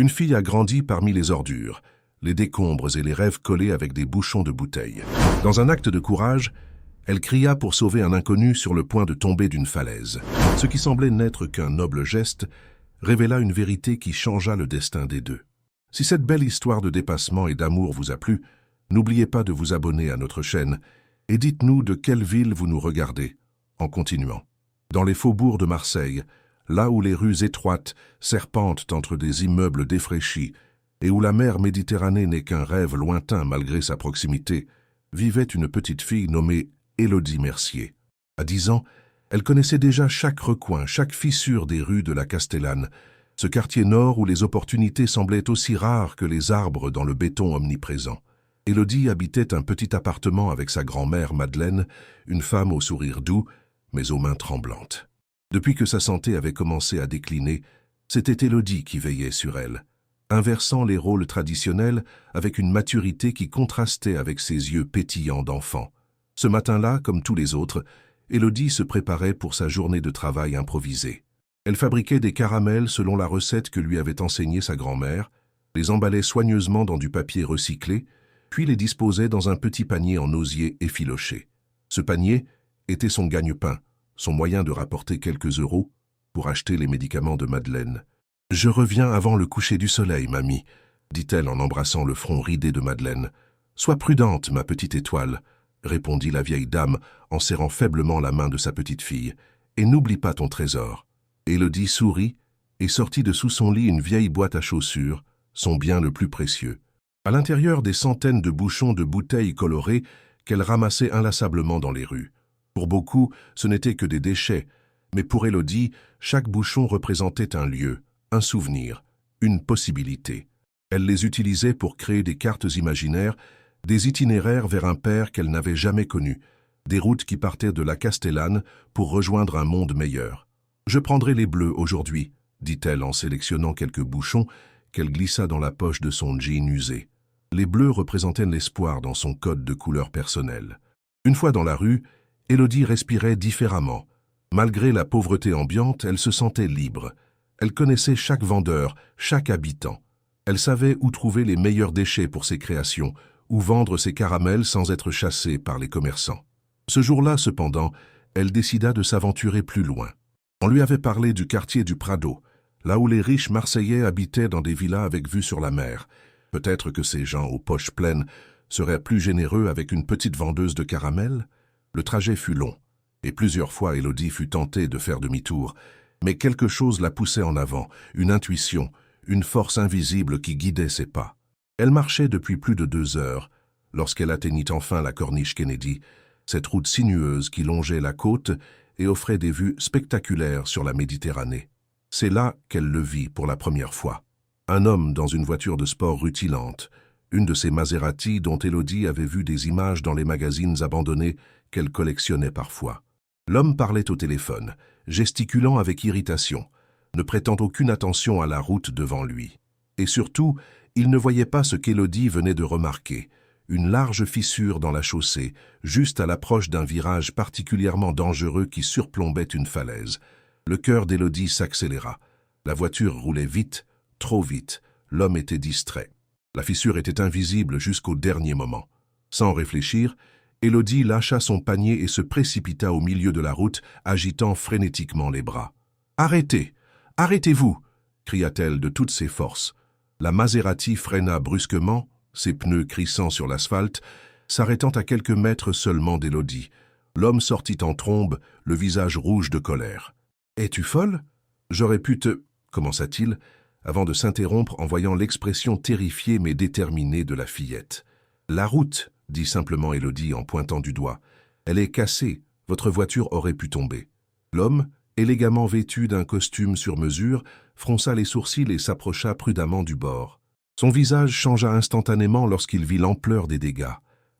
Une fille a grandi parmi les ordures, les décombres et les rêves collés avec des bouchons de bouteilles. Dans un acte de courage, elle cria pour sauver un inconnu sur le point de tomber d'une falaise. Ce qui semblait n'être qu'un noble geste révéla une vérité qui changea le destin des deux. Si cette belle histoire de dépassement et d'amour vous a plu, n'oubliez pas de vous abonner à notre chaîne et dites-nous de quelle ville vous nous regardez, en continuant. Dans les faubourgs de Marseille, là où les rues étroites serpentent entre des immeubles défraîchis et où la mer Méditerranée n'est qu'un rêve lointain malgré sa proximité, vivait une petite fille nommée Élodie Mercier. À 10 ans, elle connaissait déjà chaque recoin, chaque fissure des rues de la Castellane, ce quartier nord où les opportunités semblaient aussi rares que les arbres dans le béton omniprésent. Élodie habitait un petit appartement avec sa grand-mère Madeleine, une femme au sourire doux, mais aux mains tremblantes. Depuis que sa santé avait commencé à décliner, c'était Élodie qui veillait sur elle, inversant les rôles traditionnels avec une maturité qui contrastait avec ses yeux pétillants d'enfant. Ce matin-là, comme tous les autres, Élodie se préparait pour sa journée de travail improvisée. Elle fabriquait des caramels selon la recette que lui avait enseignée sa grand-mère, les emballait soigneusement dans du papier recyclé, puis les disposait dans un petit panier en osier effiloché. Ce panier était son gagne-pain, son moyen de rapporter quelques euros pour acheter les médicaments de Madeleine. « Je reviens avant le coucher du soleil, mamie, » dit-elle en embrassant le front ridé de Madeleine. « Sois prudente, ma petite étoile, » répondit la vieille dame en serrant faiblement la main de sa petite fille. « Et n'oublie pas ton trésor. » Élodie sourit et sortit de sous son lit une vieille boîte à chaussures, son bien le plus précieux. À l'intérieur des centaines de bouchons de bouteilles colorées qu'elle ramassait inlassablement dans les rues. Pour beaucoup, ce n'était que des déchets, mais pour Élodie, chaque bouchon représentait un lieu, un souvenir, une possibilité. Elle les utilisait pour créer des cartes imaginaires, des itinéraires vers un père qu'elle n'avait jamais connu, des routes qui partaient de la Castellane pour rejoindre un monde meilleur. « Je prendrai les bleus aujourd'hui, » dit-elle en sélectionnant quelques bouchons qu'elle glissa dans la poche de son jean usé. Les bleus représentaient l'espoir dans son code de couleur personnel. Une fois dans la rue, Élodie respirait différemment. Malgré la pauvreté ambiante, elle se sentait libre. Elle connaissait chaque vendeur, chaque habitant. Elle savait où trouver les meilleurs déchets pour ses créations, où vendre ses caramels sans être chassée par les commerçants. Ce jour-là, cependant, elle décida de s'aventurer plus loin. On lui avait parlé du quartier du Prado, là où les riches Marseillais habitaient dans des villas avec vue sur la mer. Peut-être que ces gens aux poches pleines seraient plus généreux avec une petite vendeuse de caramels. Le trajet fut long, et plusieurs fois Élodie fut tentée de faire demi-tour, mais quelque chose la poussait en avant, une intuition, une force invisible qui guidait ses pas. Elle marchait depuis plus de 2 heures, lorsqu'elle atteignit enfin la corniche Kennedy, cette route sinueuse qui longeait la côte et offrait des vues spectaculaires sur la Méditerranée. C'est là qu'elle le vit pour la première fois. Un homme dans une voiture de sport rutilante, une de ces Maserati dont Élodie avait vu des images dans les magazines abandonnés qu'elle collectionnait parfois. L'homme parlait au téléphone, gesticulant avec irritation, ne prêtant aucune attention à la route devant lui. Et surtout, il ne voyait pas ce qu'Élodie venait de remarquer, une large fissure dans la chaussée, juste à l'approche d'un virage particulièrement dangereux qui surplombait une falaise. Le cœur d'Élodie s'accéléra. La voiture roulait vite, trop vite. L'homme était distrait. La fissure était invisible jusqu'au dernier moment. Sans réfléchir, Élodie lâcha son panier et se précipita au milieu de la route, agitant frénétiquement les bras. « Arrêtez! Arrêtez-vous » cria-t-elle de toutes ses forces. La Maserati freina brusquement, ses pneus crissant sur l'asphalte, s'arrêtant à quelques mètres seulement d'Élodie. L'homme sortit en trombe, le visage rouge de colère. « Es-tu folle ? J'aurais pu te... » commença-t-il, avant de s'interrompre en voyant l'expression terrifiée mais déterminée de la fillette. « La route, » dit simplement Élodie en pointant du doigt. « Elle est cassée, votre voiture aurait pu tomber. » L'homme, élégamment vêtu d'un costume sur mesure, fronça les sourcils et s'approcha prudemment du bord. Son visage changea instantanément lorsqu'il vit l'ampleur des dégâts.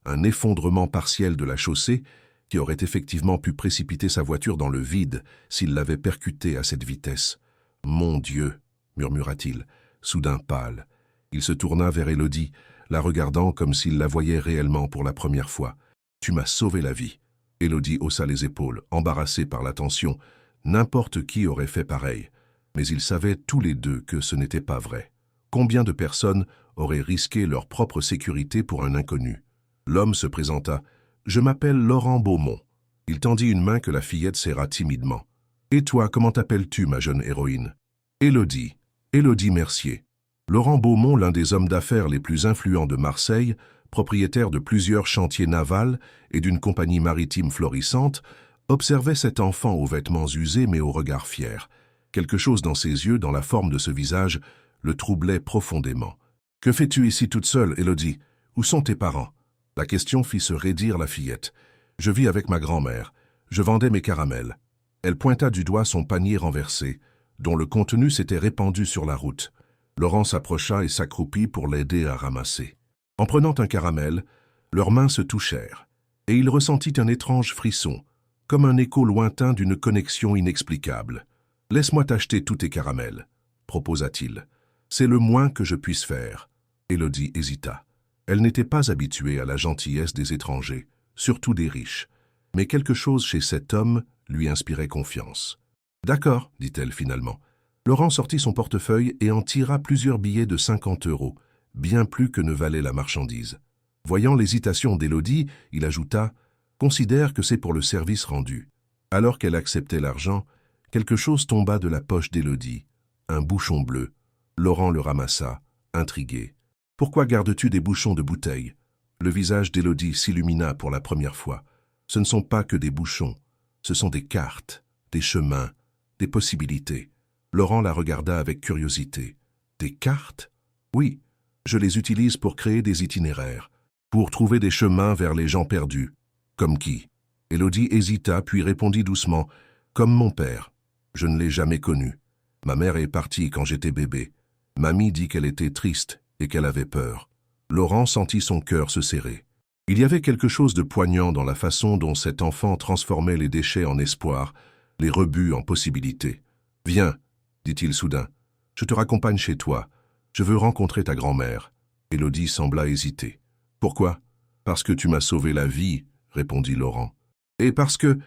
Un effondrement partiel de la chaussée qui aurait effectivement pu précipiter sa voiture dans le vide s'il l'avait percutée à cette vitesse. « Mon Dieu !» murmura-t-il, soudain pâle. Il se tourna vers Élodie, la regardant comme s'il la voyait réellement pour la première fois. « Tu m'as sauvé la vie. » Élodie haussa les épaules, embarrassée par la tension. N'importe qui aurait fait pareil, mais ils savaient tous les deux que ce n'était pas vrai. Combien de personnes auraient risqué leur propre sécurité pour un inconnu? L'homme se présenta. « Je m'appelle Laurent Beaumont. » Il tendit une main que la fillette serra timidement. « Et toi, comment t'appelles-tu, ma jeune héroïne ?»« Élodie. Élodie Mercier. » Laurent Beaumont, l'un des hommes d'affaires les plus influents de Marseille, propriétaire de plusieurs chantiers navals et d'une compagnie maritime florissante, observait cet enfant aux vêtements usés mais au regard fier. Quelque chose dans ses yeux, dans la forme de ce visage, le troublait profondément. « Que fais-tu ici toute seule, Élodie? Où sont tes parents ?» La question fit se raidir la fillette. « Je vis avec ma grand-mère. Je vendais mes caramels. » Elle pointa du doigt son panier renversé, dont le contenu s'était répandu sur la route. Laurent s'approcha et s'accroupit pour l'aider à ramasser. En prenant un caramel, leurs mains se touchèrent, et il ressentit un étrange frisson, comme un écho lointain d'une connexion inexplicable. « Laisse-moi t'acheter tous tes caramels, » proposa-t-il. « C'est le moins que je puisse faire. » Élodie hésita. Elle n'était pas habituée à la gentillesse des étrangers, surtout des riches. Mais quelque chose chez cet homme lui inspirait confiance. « D'accord, » dit-elle finalement. Laurent sortit son portefeuille et en tira plusieurs billets de 50 €, bien plus que ne valait la marchandise. Voyant l'hésitation d'Élodie, il ajouta « Considère que c'est pour le service rendu. » Alors qu'elle acceptait l'argent, quelque chose tomba de la poche d'Élodie, un bouchon bleu. Laurent le ramassa, intrigué. « Pourquoi gardes-tu des bouchons de bouteilles ?» Le visage d'Élodie s'illumina pour la première fois. Ce ne sont pas que des bouchons, ce sont des cartes, des chemins, des possibilités. Laurent la regarda avec curiosité. « Des cartes ? » ?»« Oui, je les utilise pour créer des itinéraires, pour trouver des chemins vers les gens perdus. »« Comme qui ?» Élodie hésita puis répondit doucement. « Comme mon père. Je ne l'ai jamais connu. Ma mère est partie quand j'étais bébé. Mamie dit qu'elle était triste et qu'elle avait peur. » Laurent sentit son cœur se serrer. Il y avait quelque chose de poignant dans la façon dont cet enfant transformait les déchets en espoir, les rebuts en possibilités. « Viens, » dit-il soudain. « Je te raccompagne chez toi. Je veux rencontrer ta grand-mère. » Élodie sembla hésiter. « Pourquoi ? » ?»« Parce que tu m'as sauvé la vie, » répondit Laurent. « Et parce que... »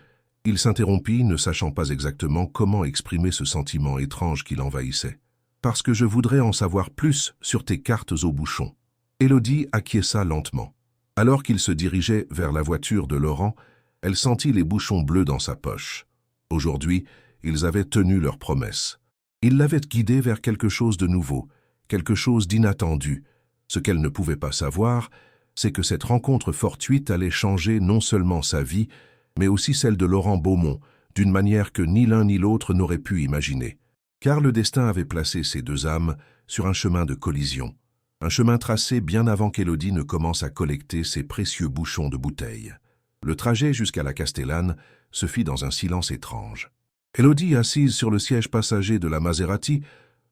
Il s'interrompit, ne sachant pas exactement comment exprimer ce sentiment étrange qui l'envahissait. « Parce que je voudrais en savoir plus sur tes cartes au bouchon. » Élodie acquiesça lentement. Alors qu'il se dirigeait vers la voiture de Laurent, elle sentit les bouchons bleus dans sa poche. Aujourd'hui, ils avaient tenu leur promesse. Ils l'avaient guidée vers quelque chose de nouveau, quelque chose d'inattendu. Ce qu'elle ne pouvait pas savoir, c'est que cette rencontre fortuite allait changer non seulement sa vie, mais aussi celle de Laurent Beaumont, d'une manière que ni l'un ni l'autre n'aurait pu imaginer. Car le destin avait placé ces deux âmes sur un chemin de collision. Un chemin tracé bien avant qu'Élodie ne commence à collecter ses précieux bouchons de bouteilles. Le trajet jusqu'à la Castellane se fit dans un silence étrange. Élodie, assise sur le siège passager de la Maserati,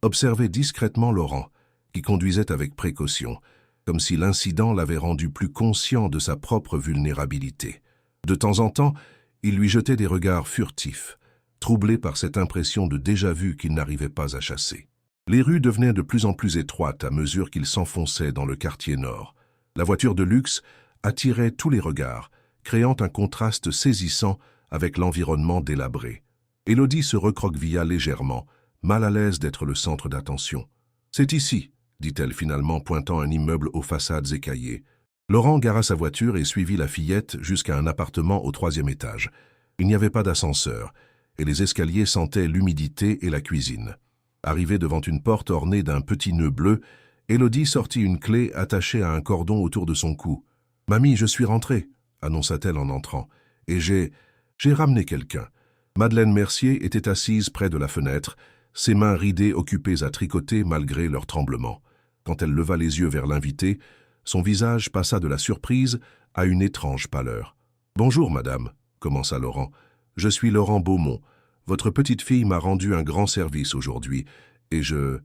observait discrètement Laurent, qui conduisait avec précaution, comme si l'incident l'avait rendu plus conscient de sa propre vulnérabilité. De temps en temps, il lui jetait des regards furtifs, troublé par cette impression de déjà-vu qu'il n'arrivait pas à chasser. Les rues devenaient de plus en plus étroites à mesure qu'il s'enfonçait dans le quartier nord. La voiture de luxe attirait tous les regards, créant un contraste saisissant avec l'environnement délabré. Élodie se recroquevilla légèrement, mal à l'aise d'être le centre d'attention. « C'est ici », dit-elle finalement, pointant un immeuble aux façades écaillées. Laurent gara sa voiture et suivit la fillette jusqu'à un appartement au 3e étage. Il n'y avait pas d'ascenseur, et les escaliers sentaient l'humidité et la cuisine. Arrivée devant une porte ornée d'un petit nœud bleu, Élodie sortit une clé attachée à un cordon autour de son cou. « Mamie, je suis rentrée », annonça-t-elle en entrant, « et j'ai ramené quelqu'un. » Madeleine Mercier était assise près de la fenêtre, ses mains ridées occupées à tricoter malgré leur tremblement. Quand elle leva les yeux vers l'invité, son visage passa de la surprise à une étrange pâleur. « Bonjour, madame », commença Laurent. « Je suis Laurent Beaumont. Votre petite fille m'a rendu un grand service aujourd'hui, et je... »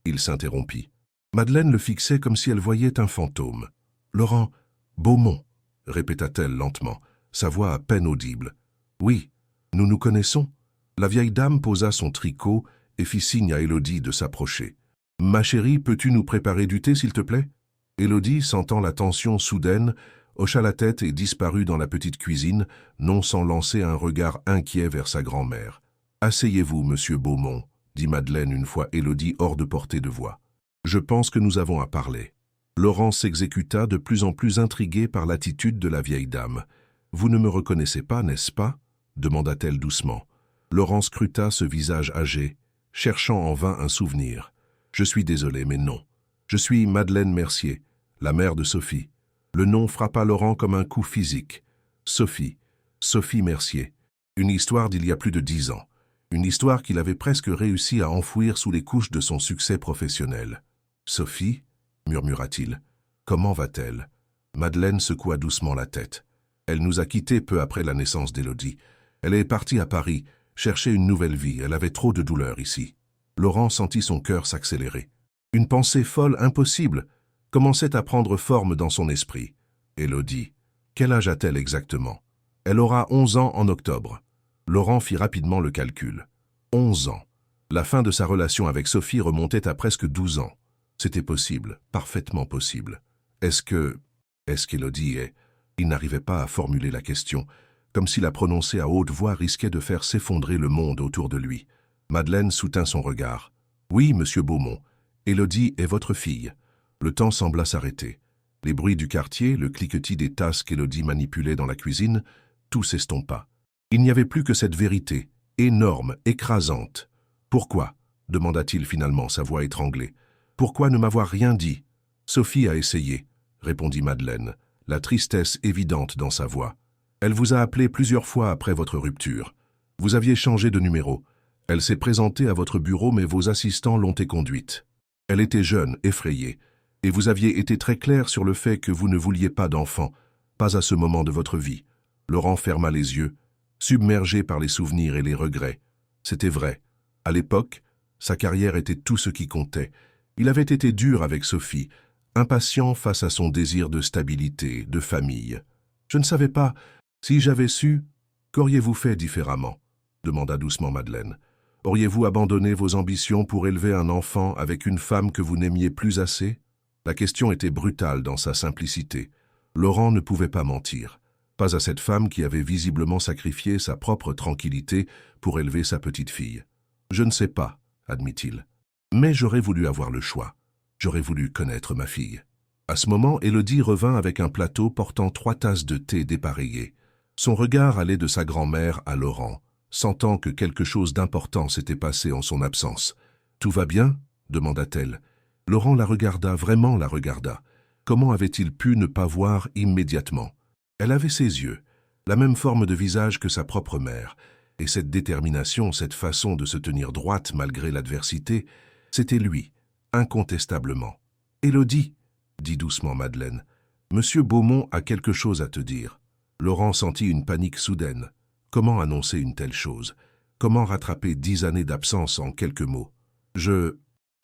Il s'interrompit. Madeleine le fixait comme si elle voyait un fantôme. « Laurent Beaumont », répéta-t-elle lentement, sa voix à peine audible. « Oui, nous nous connaissons ?» La vieille dame posa son tricot et fit signe à Élodie de s'approcher. « Ma chérie, peux-tu nous préparer du thé, s'il te plaît ?» Élodie, sentant la tension soudaine, hocha la tête et disparut dans la petite cuisine, non sans lancer un regard inquiet vers sa grand-mère. « Asseyez-vous, monsieur Beaumont, » dit Madeleine une fois Élodie hors de portée de voix. Je pense que nous avons à parler. Laurent s'exécuta de plus en plus intrigué par l'attitude de la vieille dame. « Vous ne me reconnaissez pas, n'est-ce pas » demanda-t-elle doucement. Laurent scruta ce visage âgé, cherchant en vain un souvenir. « Je suis désolé, mais non. Je suis Madeleine Mercier, la mère de Sophie. » Le nom frappa Laurent comme un coup physique. Sophie, Sophie Mercier. Une histoire d'il y a plus de 10 ans. Une histoire qu'il avait presque réussi à enfouir sous les couches de son succès professionnel. « Sophie ?» murmura-t-il. « Comment va-t-elle » Madeleine secoua doucement la tête. « Elle nous a quittés peu après la naissance d'Élodie. Elle est partie à Paris, chercher une nouvelle vie. Elle avait trop de douleur ici. » Laurent sentit son cœur s'accélérer. Une pensée folle, impossible, commençait à prendre forme dans son esprit. Élodie. Quel âge a-t-elle exactement? Elle aura 11 ans en octobre. Laurent fit rapidement le calcul. 11 ans. La fin de sa relation avec Sophie remontait à presque 12 ans. C'était possible, parfaitement possible. Est-ce qu'Élodie est... Il n'arrivait pas à formuler la question, comme si la prononcer à haute voix risquait de faire s'effondrer le monde autour de lui. Madeleine soutint son regard. « Oui, monsieur Beaumont, Élodie est votre fille. » Le temps sembla s'arrêter. Les bruits du quartier, le cliquetis des tasses qu'Élodie manipulait dans la cuisine, tout s'estompa. Il n'y avait plus que cette vérité, énorme, écrasante. « Pourquoi » demanda-t-il finalement, sa voix étranglée. « Pourquoi ne m'avoir rien dit ?»« Sophie a essayé, » répondit Madeleine, la tristesse évidente dans sa voix. « Elle vous a appelé plusieurs fois après votre rupture. Vous aviez changé de numéro. Elle s'est présentée à votre bureau, mais vos assistants l'ont éconduite. Elle était jeune, effrayée, et vous aviez été très clair sur le fait que vous ne vouliez pas d'enfant, pas à ce moment de votre vie. » Laurent ferma les yeux, submergé par les souvenirs et les regrets. C'était vrai. À l'époque, sa carrière était tout ce qui comptait. Il avait été dur avec Sophie, impatient face à son désir de stabilité, de famille. « Je ne savais pas. Si j'avais su, qu'auriez-vous fait différemment ?» demanda doucement Madeleine. « Auriez-vous abandonné vos ambitions pour élever un enfant avec une femme que vous n'aimiez plus assez ?» La question était brutale dans sa simplicité. Laurent ne pouvait pas mentir. Pas à cette femme qui avait visiblement sacrifié sa propre tranquillité pour élever sa petite fille. « Je ne sais pas, » admit-il. « Mais j'aurais voulu avoir le choix. J'aurais voulu connaître ma fille. » À ce moment, Élodie revint avec un plateau portant 3 tasses de thé dépareillées. Son regard allait de sa grand-mère à Laurent, sentant que quelque chose d'important s'était passé en son absence. « Tout va bien ?» demanda-t-elle. Laurent la regarda, vraiment la regarda. Comment avait-il pu ne pas voir immédiatement? Elle avait ses yeux, la même forme de visage que sa propre mère, et cette détermination, cette façon de se tenir droite malgré l'adversité, c'était lui, incontestablement. « Élodie !» dit doucement Madeleine. « Monsieur Beaumont a quelque chose à te dire. » Laurent sentit une panique soudaine. Comment annoncer une telle chose? Comment rattraper 10 années d'absence en quelques mots? Je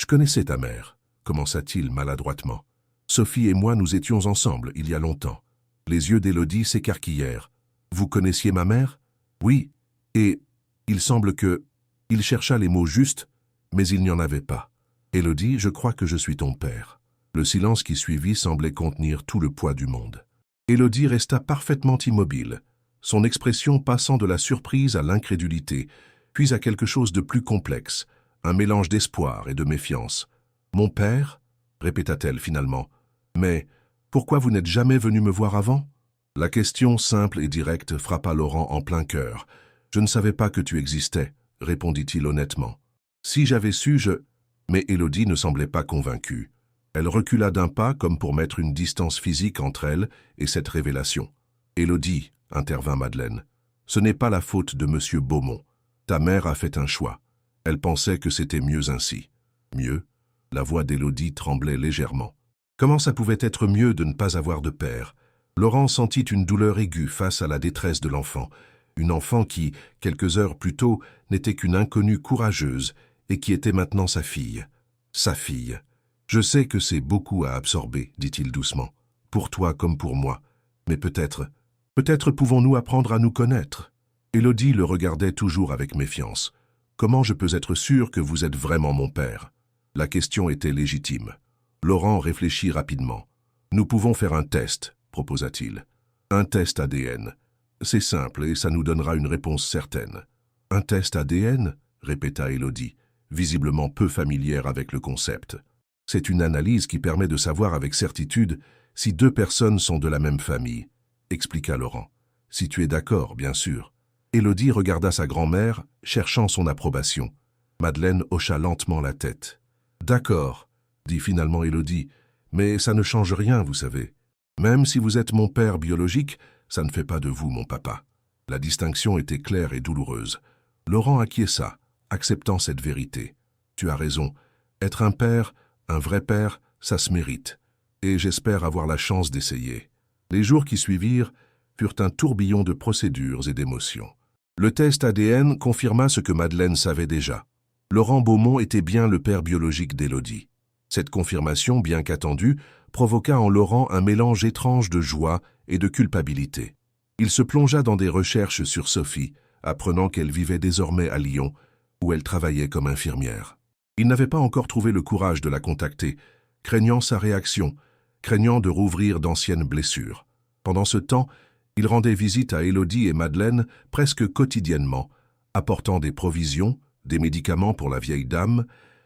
connaissais ta mère, commença-t-il maladroitement. Sophie et moi nous étions ensemble il y a longtemps. Les yeux d'Élodie s'écarquillèrent. Vous connaissiez ma mère? Oui, et il semble que... Il chercha les mots justes, mais il n'y en avait pas. Élodie, je crois que je suis ton père. Le silence qui suivit semblait contenir tout le poids du monde. Élodie resta parfaitement immobile, son expression passant de la surprise à l'incrédulité, puis à quelque chose de plus complexe, un mélange d'espoir et de méfiance. « Mon père ?» répéta-t-elle finalement. « Mais pourquoi vous n'êtes jamais venu me voir avant ?» La question simple et directe frappa Laurent en plein cœur. « Je ne savais pas que tu existais, » répondit-il honnêtement. « Si j'avais su, je... » Mais Élodie ne semblait pas convaincue. Elle recula d'un pas comme pour mettre une distance physique entre elle et cette révélation. « Élodie, » intervint Madeleine, « ce n'est pas la faute de monsieur Beaumont. Ta mère a fait un choix. Elle pensait que c'était mieux ainsi. » Mieux? La voix d'Élodie tremblait légèrement. Comment ça pouvait être mieux de ne pas avoir de père? Laurent sentit une douleur aiguë face à la détresse de l'enfant. Une enfant qui, quelques heures plus tôt, n'était qu'une inconnue courageuse et qui était maintenant sa fille. Sa fille. « Je sais que c'est beaucoup à absorber, » dit-il doucement. « Pour toi comme pour moi. Mais peut-être pouvons-nous apprendre à nous connaître. » Élodie le regardait toujours avec méfiance. « Comment je peux être sûr que vous êtes vraiment mon père ?» La question était légitime. Laurent réfléchit rapidement. « Nous pouvons faire un test, » proposa-t-il. « Un test ADN. C'est simple et ça nous donnera une réponse certaine. »« Un test ADN ?» répéta Élodie, visiblement peu familière avec le concept. C'est une analyse qui permet de savoir avec certitude si deux personnes sont de la même famille, expliqua Laurent. Si tu es d'accord, bien sûr. Élodie regarda sa grand-mère, cherchant son approbation. Madeleine hocha lentement la tête. D'accord, dit finalement Élodie, mais ça ne change rien, vous savez. Même si vous êtes mon père biologique, ça ne fait pas de vous mon papa. La distinction était claire et douloureuse. Laurent acquiesça, acceptant cette vérité. Tu as raison. Être un père, un vrai père, ça se mérite. Et j'espère avoir la chance d'essayer. Les jours qui suivirent furent un tourbillon de procédures et d'émotions. Le test ADN confirma ce que Madeleine savait déjà. Laurent Beaumont était bien le père biologique d'Élodie. Cette confirmation, bien qu'attendue, provoqua en Laurent un mélange étrange de joie et de culpabilité. Il se plongea dans des recherches sur Sophie, apprenant qu'elle vivait désormais à Lyon, où elle travaillait comme infirmière. Il n'avait pas encore trouvé le courage de la contacter, craignant sa réaction, craignant de rouvrir d'anciennes blessures. Pendant ce temps, il rendait visite à Élodie et Madeleine presque quotidiennement, apportant des provisions, des médicaments pour la vieille dame,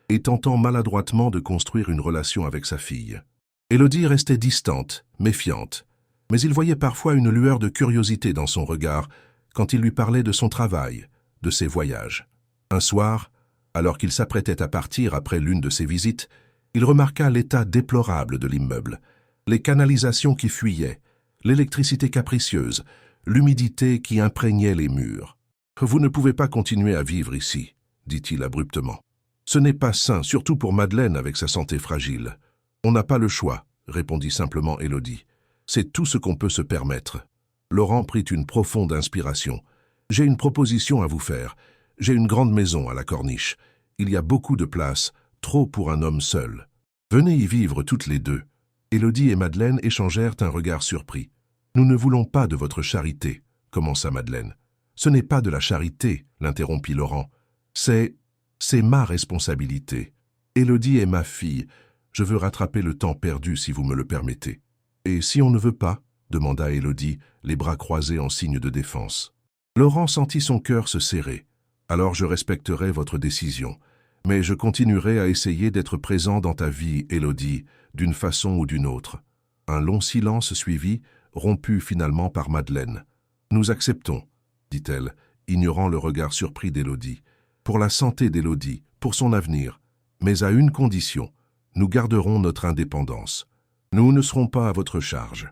et tentant maladroitement de construire une relation avec sa fille. Élodie restait distante, méfiante, mais il voyait parfois une lueur de curiosité dans son regard quand il lui parlait de son travail, de ses voyages. Un soir, alors qu'il s'apprêtait à partir après l'une de ses visites, il remarqua l'état déplorable de l'immeuble, les canalisations qui fuyaient, l'électricité capricieuse, l'humidité qui imprégnait les murs. « Vous ne pouvez pas continuer à vivre ici, » dit-il abruptement. « Ce n'est pas sain, surtout pour Madeleine avec sa santé fragile. »« On n'a pas le choix, » répondit simplement Élodie. « C'est tout ce qu'on peut se permettre. » Laurent prit une profonde inspiration. « J'ai une proposition à vous faire. J'ai une grande maison à la Corniche. Il y a beaucoup de place, trop pour un homme seul. Venez y vivre toutes les deux. » Élodie et Madeleine échangèrent un regard surpris. « Nous ne voulons pas de votre charité, » commença Madeleine. « Ce n'est pas de la charité, » l'interrompit Laurent. « C'est ma responsabilité. Élodie est ma fille. Je veux rattraper le temps perdu si vous me le permettez. »« Et si on ne veut pas ?» demanda Élodie, les bras croisés en signe de défense. Laurent sentit son cœur se serrer. « Alors je respecterai votre décision. Mais je continuerai à essayer d'être présent dans ta vie, Élodie, d'une façon ou d'une autre. » Un long silence suivit, rompu finalement par Madeleine. « Nous acceptons, » dit-elle, ignorant le regard surpris d'Élodie. « Pour la santé d'Élodie, pour son avenir, mais à une condition, nous garderons notre indépendance. Nous ne serons pas à votre charge. »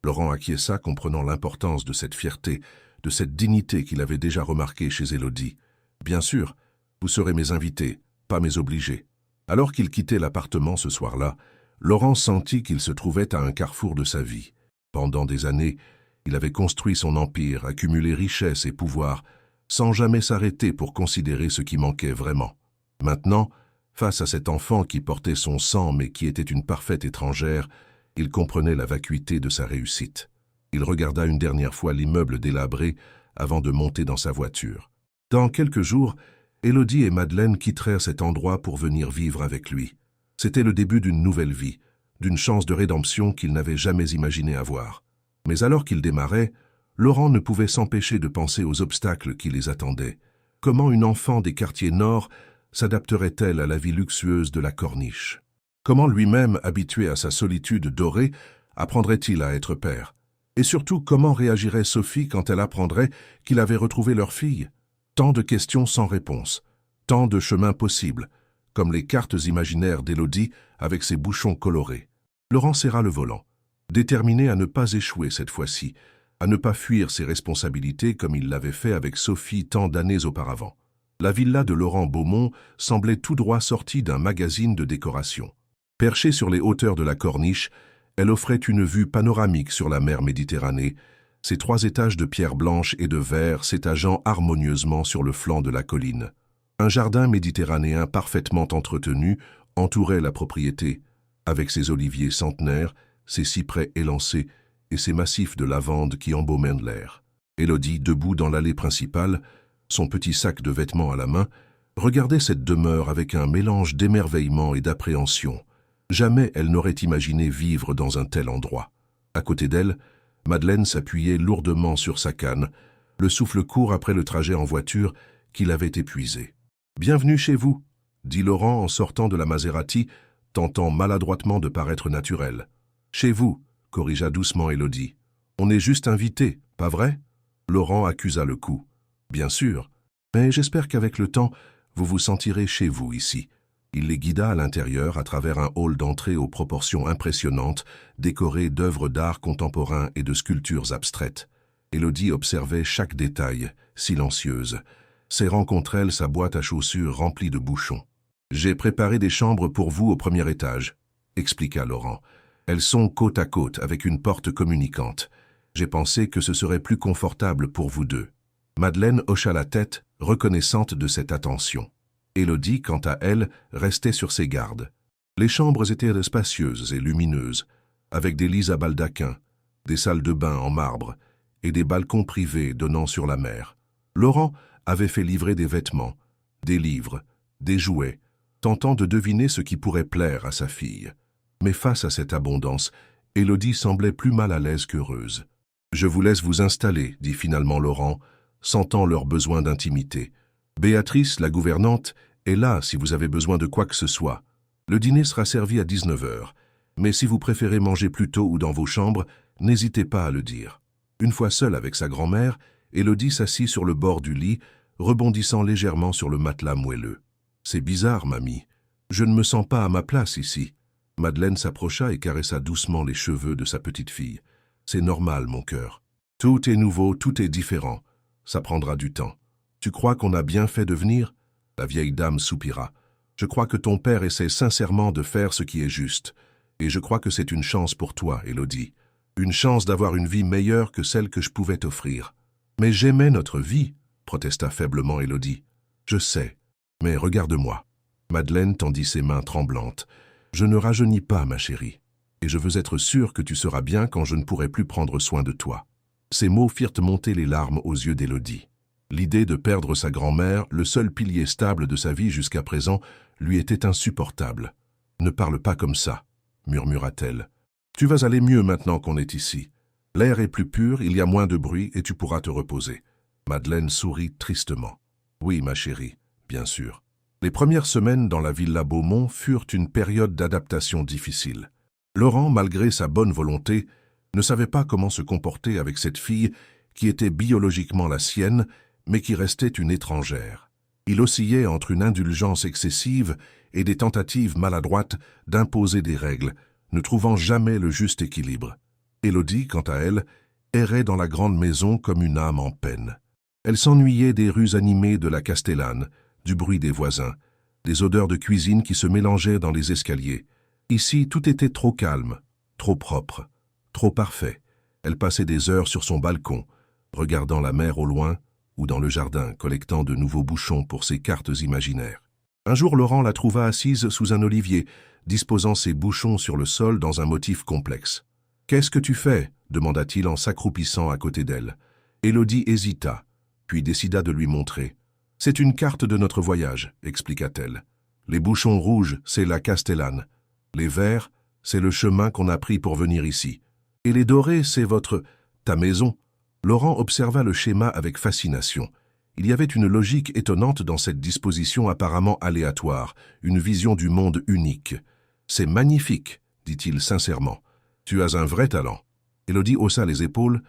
Laurent acquiesça, comprenant l'importance de cette fierté, de cette dignité qu'il avait déjà remarquée chez Élodie. « Bien sûr, vous serez mes invités, pas mes obligés. » Alors qu'il quittait l'appartement ce soir-là, Laurent sentit qu'il se trouvait à un carrefour de sa vie. Pendant des années, il avait construit son empire, accumulé richesse et pouvoir, sans jamais s'arrêter pour considérer ce qui manquait vraiment. Maintenant, face à cet enfant qui portait son sang mais qui était une parfaite étrangère, il comprenait la vacuité de sa réussite. Il regarda une dernière fois l'immeuble délabré avant de monter dans sa voiture. Dans quelques jours, Élodie et Madeleine quittèrent cet endroit pour venir vivre avec lui. C'était le début d'une nouvelle vie, d'une chance de rédemption qu'il n'avait jamais imaginé avoir. Mais alors qu'il démarrait, Laurent ne pouvait s'empêcher de penser aux obstacles qui les attendaient. Comment une enfant des quartiers nord s'adapterait-elle à la vie luxueuse de la Corniche? Comment lui-même, habitué à sa solitude dorée, apprendrait-il à être père? Et surtout, comment réagirait Sophie quand elle apprendrait qu'il avait retrouvé leur fille? Tant de questions sans réponse, tant de chemins possibles, comme les cartes imaginaires d'Élodie avec ses bouchons colorés. Laurent serra le volant, déterminé à ne pas échouer cette fois-ci, à ne pas fuir ses responsabilités comme il l'avait fait avec Sophie tant d'années auparavant. La villa de Laurent Beaumont semblait tout droit sortie d'un magazine de décoration. Perchée sur les hauteurs de la Corniche, elle offrait une vue panoramique sur la mer Méditerranée, ses 3 étages de pierre blanche et de verre s'étageant harmonieusement sur le flanc de la colline. Un jardin méditerranéen parfaitement entretenu entourait la propriété, avec ses oliviers centenaires, ses cyprès élancés et ses massifs de lavande qui embaumaient l'air. Élodie, debout dans l'allée principale, son petit sac de vêtements à la main, regardait cette demeure avec un mélange d'émerveillement et d'appréhension. Jamais elle n'aurait imaginé vivre dans un tel endroit. À côté d'elle, Madeleine s'appuyait lourdement sur sa canne, le souffle court après le trajet en voiture qui l'avait épuisé. « Bienvenue chez vous », dit Laurent en sortant de la Maserati, tentant maladroitement de paraître naturel. « Chez vous, corrigea doucement Élodie. On est juste invités, pas vrai ?» Laurent accusa le coup. « Bien sûr, mais j'espère qu'avec le temps, vous vous sentirez chez vous ici. » Il les guida à l'intérieur à travers un hall d'entrée aux proportions impressionnantes, décoré d'œuvres d'art contemporain et de sculptures abstraites. Élodie observait chaque détail, silencieuse, serrant contre elle sa boîte à chaussures remplie de bouchons. « J'ai préparé des chambres pour vous au premier étage, » expliqua Laurent. « Elles sont côte à côte avec une porte communicante. J'ai pensé que ce serait plus confortable pour vous deux. » Madeleine hocha la tête, reconnaissante de cette attention. Élodie, quant à elle, restait sur ses gardes. Les chambres étaient spacieuses et lumineuses, avec des lits à baldaquin, des salles de bain en marbre et des balcons privés donnant sur la mer. Laurent avait fait livrer des vêtements, des livres, des jouets, tentant de deviner ce qui pourrait plaire à sa fille. Mais face à cette abondance, Élodie semblait plus mal à l'aise qu'heureuse. « Je vous laisse vous installer, » dit finalement Laurent, sentant leur besoin d'intimité. « Béatrice, la gouvernante, est là si vous avez besoin de quoi que ce soit. Le dîner sera servi à 19h, mais si vous préférez manger plus tôt ou dans vos chambres, n'hésitez pas à le dire. » Une fois seule avec sa grand-mère, Élodie s'assit sur le bord du lit, rebondissant légèrement sur le matelas moelleux. « C'est bizarre, mamie. Je ne me sens pas à ma place ici. » Madeleine s'approcha et caressa doucement les cheveux de sa petite fille. « C'est normal, mon cœur. Tout est nouveau, tout est différent. Ça prendra du temps. Tu crois qu'on a bien fait de venir ?» La vieille dame soupira. « Je crois que ton père essaie sincèrement de faire ce qui est juste. Et je crois que c'est une chance pour toi, Élodie. Une chance d'avoir une vie meilleure que celle que je pouvais t'offrir. »« Mais j'aimais notre vie, » protesta faiblement Élodie. « Je sais, mais regarde-moi. » Madeleine tendit ses mains tremblantes. « Je ne rajeunis pas, ma chérie. Et je veux être sûre que tu seras bien quand je ne pourrai plus prendre soin de toi. » Ces mots firent monter les larmes aux yeux d'Élodie. L'idée de perdre sa grand-mère, le seul pilier stable de sa vie jusqu'à présent, lui était insupportable. « Ne parle pas comme ça, » murmura-t-elle. « Tu vas aller mieux maintenant qu'on est ici. L'air est plus pur, il y a moins de bruit et tu pourras te reposer. » Madeleine sourit tristement. « Oui, ma chérie, bien sûr. » Les premières semaines dans la villa Beaumont furent une période d'adaptation difficile. Laurent, malgré sa bonne volonté, ne savait pas comment se comporter avec cette fille qui était biologiquement la sienne, mais qui restait une étrangère. Il oscillait entre une indulgence excessive et des tentatives maladroites d'imposer des règles, ne trouvant jamais le juste équilibre. Élodie, quant à elle, errait dans la grande maison comme une âme en peine. Elle s'ennuyait des rues animées de la Castellane, du bruit des voisins, des odeurs de cuisine qui se mélangeaient dans les escaliers. Ici, tout était trop calme, trop propre, trop parfait. Elle passait des heures sur son balcon, regardant la mer au loin, ou dans le jardin, collectant de nouveaux bouchons pour ses cartes imaginaires. Un jour, Laurent la trouva assise sous un olivier, disposant ses bouchons sur le sol dans un motif complexe. « Qu'est-ce que tu fais » demanda-t-il en s'accroupissant à côté d'elle. Élodie hésita, puis décida de lui montrer. « C'est une carte de notre voyage » expliqua-t-elle. « Les bouchons rouges, c'est la Castellane. Les verts, c'est le chemin qu'on a pris pour venir ici. Et les dorés, c'est ta maison. » Laurent observa le schéma avec fascination. Il y avait une logique étonnante dans cette disposition apparemment aléatoire, une vision du monde unique. « C'est magnifique, » dit-il sincèrement. « Tu as un vrai talent. » Élodie haussa les épaules,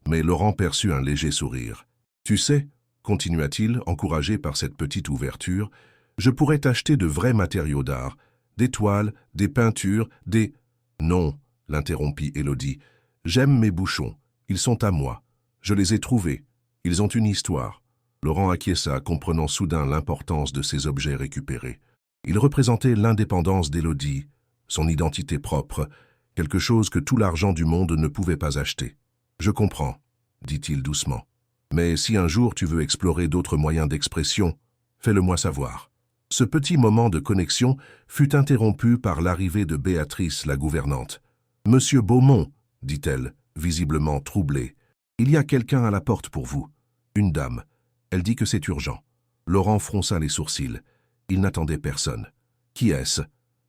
mais Laurent perçut un léger sourire. « Tu sais, » continua-t-il, encouragé par cette petite ouverture, « je pourrais t'acheter de vrais matériaux d'art, des toiles, des peintures, des... » « Non, » l'interrompit Élodie, « j'aime mes bouchons, ils sont à moi. Je les ai trouvés, ils ont une histoire. » Laurent acquiesça, comprenant soudain l'importance de ces objets récupérés. Ils représentaient l'indépendance d'Élodie, son identité propre, quelque chose que tout l'argent du monde ne pouvait pas acheter. « Je comprends, » dit-il doucement. « Mais si un jour tu veux explorer d'autres moyens d'expression, fais-le-moi savoir. » Ce petit moment de connexion fut interrompu par l'arrivée de Béatrice, la gouvernante. « Monsieur Beaumont, » dit-elle, visiblement troublée, « il y a quelqu'un à la porte pour vous. Une dame. Elle dit que c'est urgent. » Laurent fronça les sourcils. Il n'attendait personne. « Qui est-ce »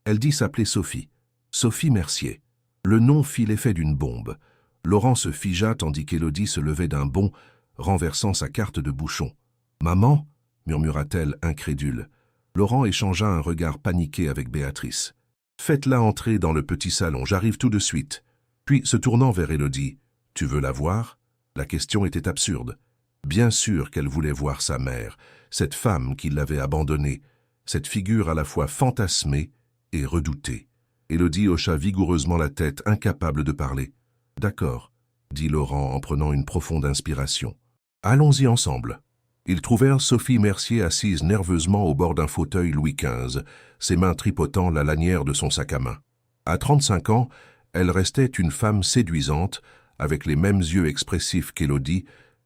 Elle dit s'appeler Sophie. Sophie Mercier. Le nom fit l'effet d'une bombe. Laurent se figea tandis qu'Élodie se levait d'un bond, renversant sa carte de bouchon. « Maman » murmura-t-elle incrédule. Laurent échangea un regard paniqué avec Béatrice. Faites-la entrer dans le petit salon, j'arrive tout de suite. » Puis, se tournant vers Élodie, « Tu veux la voir ?» La question était absurde. Bien sûr qu'elle voulait voir sa mère, cette femme qui l'avait abandonnée, cette figure à la fois fantasmée et redoutée. Élodie hocha vigoureusement la tête, incapable de parler. « D'accord, » dit Laurent en prenant une profonde inspiration. « Allons-y ensemble. » Ils trouvèrent Sophie Mercier assise nerveusement au bord d'un fauteuil Louis XV, ses mains tripotant la lanière de son sac à main. À 35 ans, elle restait une femme séduisante, avec les mêmes yeux expressifs qu'Élodie,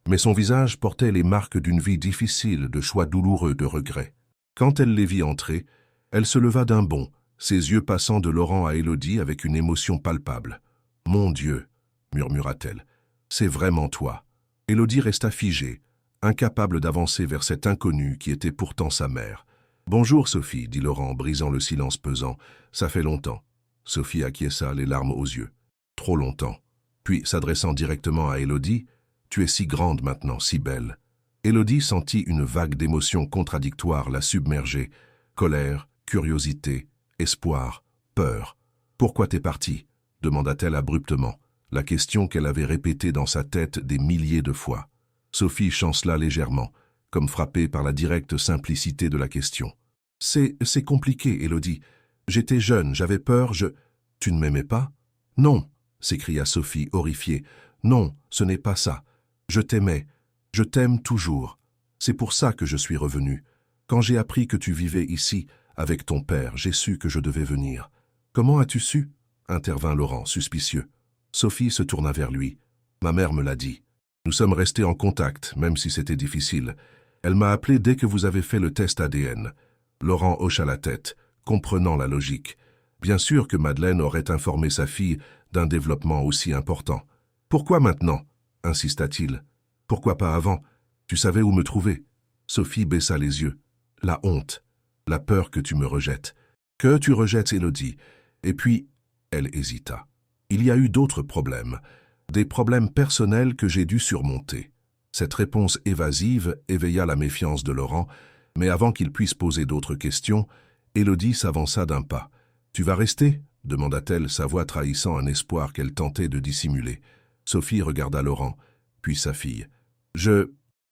mais son visage portait les marques d'une vie difficile, de choix douloureux, de regrets. Quand elle les vit entrer, elle se leva d'un bond, ses yeux passant de Laurent à Élodie avec une émotion palpable. « Mon Dieu !» murmura-t-elle. « C'est vraiment toi. » Élodie resta figée, incapable d'avancer vers cet inconnu qui était pourtant sa mère. « Bonjour Sophie, » dit Laurent, brisant le silence pesant. « Ça fait longtemps. » Sophie acquiesça, les larmes aux yeux. « Trop longtemps. » Puis, s'adressant directement à Élodie, « Tu es si grande maintenant, si belle. » Élodie sentit une vague d'émotions contradictoires la submerger. Colère, curiosité, espoir, peur. « Pourquoi t'es partie ?» demanda-t-elle abruptement, la question qu'elle avait répétée dans sa tête des milliers de fois. Sophie chancela légèrement, comme frappée par la directe simplicité de la question. « C'est compliqué, Élodie. J'étais jeune, j'avais peur, Tu ne m'aimais pas ?»« Non !» s'écria Sophie, horrifiée. « Non, ce n'est pas ça. Je t'aimais. Je t'aime toujours. C'est pour ça que je suis revenue. Quand j'ai appris que tu vivais ici, avec ton père, j'ai su que je devais venir. »« Comment as-tu su ?» intervint Laurent, suspicieux. Sophie se tourna vers lui. « Ma mère me l'a dit. Nous sommes restés en contact, même si c'était difficile. Elle m'a appelé dès que vous avez fait le test ADN. » Laurent hocha la tête, comprenant la logique. Bien sûr que Madeleine aurait informé sa fille d'un développement aussi important. « Pourquoi maintenant ?» insista-t-il. « Pourquoi pas avant? Tu savais où me trouver. » Sophie baissa les yeux. « La honte, la peur que tu me rejettes. Que tu rejettes Élodie. » Et puis, elle hésita. « Il y a eu d'autres problèmes. Des problèmes personnels que j'ai dû surmonter. » Cette réponse évasive éveilla la méfiance de Laurent, mais avant qu'il puisse poser d'autres questions, Élodie s'avança d'un pas. « Tu vas rester ?» demanda-t-elle, sa voix trahissant un espoir qu'elle tentait de dissimuler. Sophie regarda Laurent, puis sa fille. « Je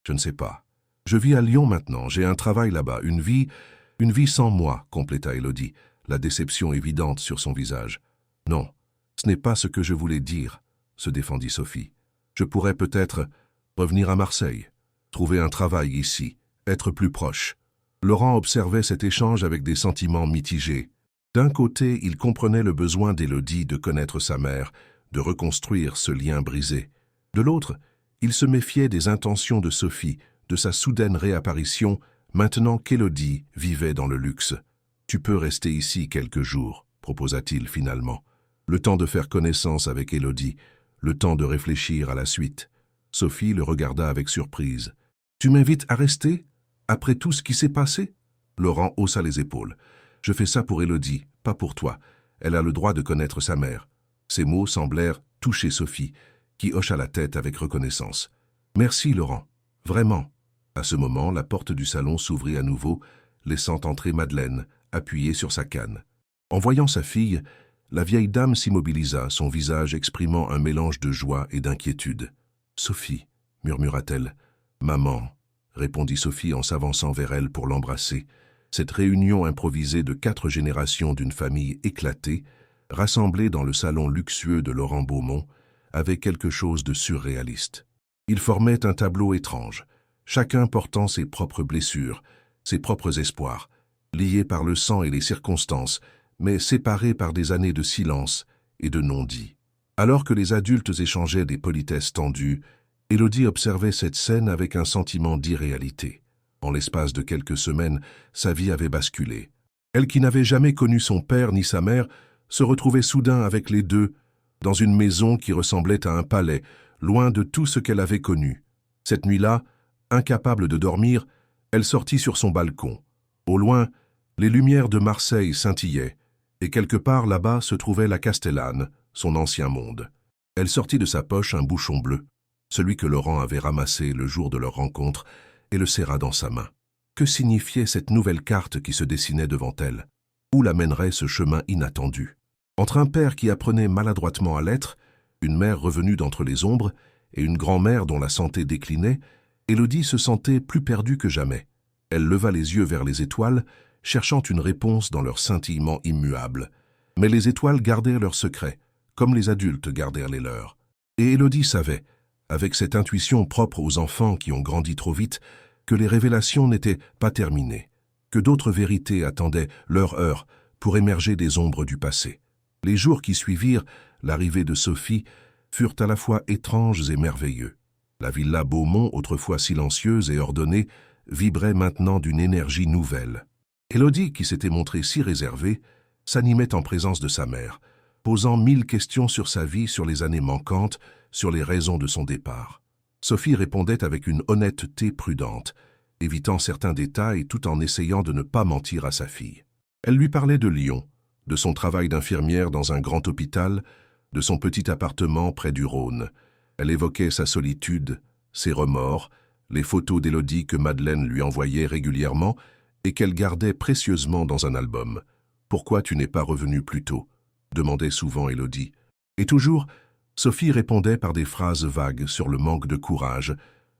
ne sais pas. Je vis à Lyon maintenant, j'ai un travail là-bas, une vie sans moi, » compléta Élodie, la déception évidente sur son visage. « Non, ce n'est pas ce que je voulais dire, » se défendit Sophie. « Je pourrais peut-être revenir à Marseille, trouver un travail ici, être plus proche. » Laurent observait cet échange avec des sentiments mitigés. D'un côté, il comprenait le besoin d'Élodie de connaître sa mère, de reconstruire ce lien brisé. De l'autre, il se méfiait des intentions de Sophie, de sa soudaine réapparition, maintenant qu'Élodie vivait dans le luxe. « Tu peux rester ici quelques jours, » proposa-t-il finalement. Le temps de faire connaissance avec Élodie, le temps de réfléchir à la suite. Sophie le regarda avec surprise. « Tu m'invites à rester, après tout ce qui s'est passé ?» Laurent haussa les épaules. « Je fais ça pour Élodie, pas pour toi. Elle a le droit de connaître sa mère. » Ces mots semblèrent toucher Sophie, qui hocha la tête avec reconnaissance. « Merci, Laurent. Vraiment. » À ce moment, la porte du salon s'ouvrit à nouveau, laissant entrer Madeleine, appuyée sur sa canne. En voyant sa fille, la vieille dame s'immobilisa, son visage exprimant un mélange de joie et d'inquiétude. « Sophie, » murmura-t-elle. « Maman, » répondit Sophie en s'avançant vers elle pour l'embrasser. Cette réunion improvisée de 4 générations d'une famille éclatée, rassemblée dans le salon luxueux de Laurent Beaumont, avait quelque chose de surréaliste. Ils formaient un tableau étrange, chacun portant ses propres blessures, ses propres espoirs, liés par le sang et les circonstances, mais séparés par des années de silence et de non-dits. Alors que les adultes échangeaient des politesses tendues, Élodie observait cette scène avec un sentiment d'irréalité. En l'espace de quelques semaines, sa vie avait basculé. Elle qui n'avait jamais connu son père ni sa mère, se retrouvait soudain avec les deux, dans une maison qui ressemblait à un palais, loin de tout ce qu'elle avait connu. Cette nuit-là, incapable de dormir, elle sortit sur son balcon. Au loin, les lumières de Marseille scintillaient, et quelque part là-bas se trouvait la Castellane, son ancien monde. Elle sortit de sa poche un bouchon bleu, celui que Laurent avait ramassé le jour de leur rencontre, et le serra dans sa main. Que signifiait cette nouvelle carte qui se dessinait devant elle? Où l'amènerait ce chemin inattendu? Entre un père qui apprenait maladroitement à l'être, une mère revenue d'entre les ombres et une grand-mère dont la santé déclinait, Élodie se sentait plus perdue que jamais. Elle leva les yeux vers les étoiles, cherchant une réponse dans leur scintillement immuable. Mais les étoiles gardèrent leurs secrets, comme les adultes gardèrent les leurs. Et Élodie savait, avec cette intuition propre aux enfants qui ont grandi trop vite, que les révélations n'étaient pas terminées, que d'autres vérités attendaient leur heure pour émerger des ombres du passé. Les jours qui suivirent l'arrivée de Sophie furent à la fois étranges et merveilleux. La villa Beaumont, autrefois silencieuse et ordonnée, vibrait maintenant d'une énergie nouvelle. Élodie, qui s'était montrée si réservée, s'animait en présence de sa mère, posant 1000 questions sur sa vie, sur les années manquantes, sur les raisons de son départ. Sophie répondait avec une honnêteté prudente, évitant certains détails tout en essayant de ne pas mentir à sa fille. Elle lui parlait de Lyon, de son travail d'infirmière dans un grand hôpital, de son petit appartement près du Rhône. Elle évoquait sa solitude, ses remords, les photos d'Élodie que Madeleine lui envoyait régulièrement et qu'elle gardait précieusement dans un album. « Pourquoi tu n'es pas revenu plus tôt ?» demandait souvent Élodie. Et toujours, Sophie répondait par des phrases vagues sur le manque de courage,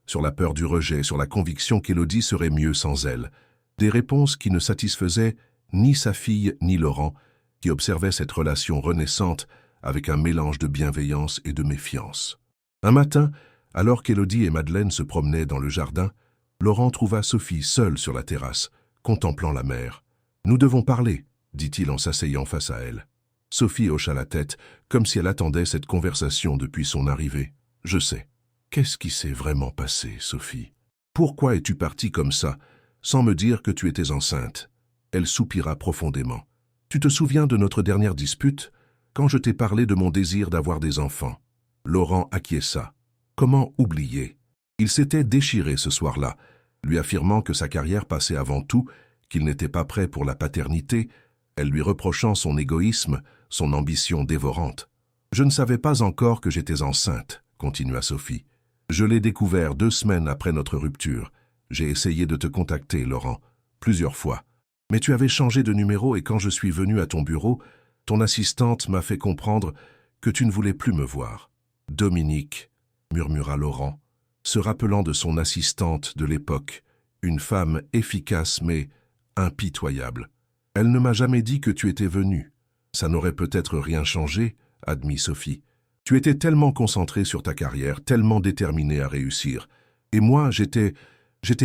sur la peur du rejet, sur la conviction qu'Élodie serait mieux sans elle. Des réponses qui ne satisfaisaient ni sa fille ni Laurent, qui observait cette relation renaissante avec un mélange de bienveillance et de méfiance. Un matin, alors qu'Élodie et Madeleine se promenaient dans le jardin, Laurent trouva Sophie seule sur la terrasse, contemplant la mer. « Nous devons parler », dit-il en s'asseyant face à elle. Sophie hocha la tête, comme si elle attendait cette conversation depuis son arrivée. « Je sais. Qu'est-ce qui s'est vraiment passé, Sophie? Pourquoi es-tu partie comme ça, sans me dire que tu étais enceinte ?» Elle soupira profondément. « Tu te souviens de notre dernière dispute, quand je t'ai parlé de mon désir d'avoir des enfants ?» Laurent acquiesça. Comment oublier? Il s'était déchiré ce soir-là, lui affirmant que sa carrière passait avant tout, qu'il n'était pas prêt pour la paternité, elle lui reprochant son égoïsme, son ambition dévorante. « Je ne savais pas encore que j'étais enceinte, » continua Sophie. « Je l'ai découvert 2 semaines après notre rupture. J'ai essayé de te contacter, Laurent, plusieurs fois. Mais tu avais changé de numéro et quand je suis venu à ton bureau, ton assistante m'a fait comprendre que tu ne voulais plus me voir. »« Dominique, » murmura Laurent, se rappelant de son assistante de l'époque, une femme efficace mais impitoyable. « Elle ne m'a jamais dit que tu étais venu. »« Ça n'aurait peut-être rien changé, » admit Sophie. « Tu étais tellement concentrée sur ta carrière, tellement déterminée à réussir. Et moi, j'étais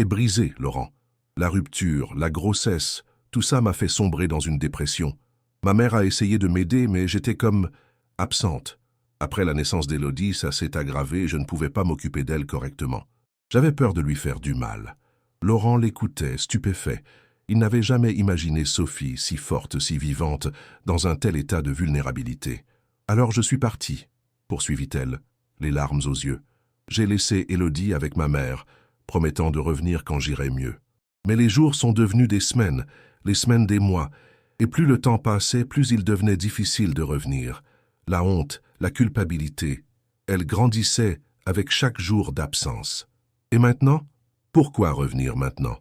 brisé, Laurent. La rupture, la grossesse, tout ça m'a fait sombrer dans une dépression. Ma mère a essayé de m'aider, mais j'étais comme absente. Après la naissance d'Élodie, ça s'est aggravé et je ne pouvais pas m'occuper d'elle correctement. J'avais peur de lui faire du mal. » Laurent l'écoutait, stupéfait. Il n'avait jamais imaginé Sophie, si forte, si vivante, dans un tel état de vulnérabilité. « Alors je suis partie, » poursuivit-elle, les larmes aux yeux. « J'ai laissé Élodie avec ma mère, promettant de revenir quand j'irai mieux. Mais les jours sont devenus des semaines, les semaines des mois, et plus le temps passait, plus il devenait difficile de revenir. La honte, la culpabilité, elle grandissait avec chaque jour d'absence. Et maintenant? Pourquoi revenir maintenant? »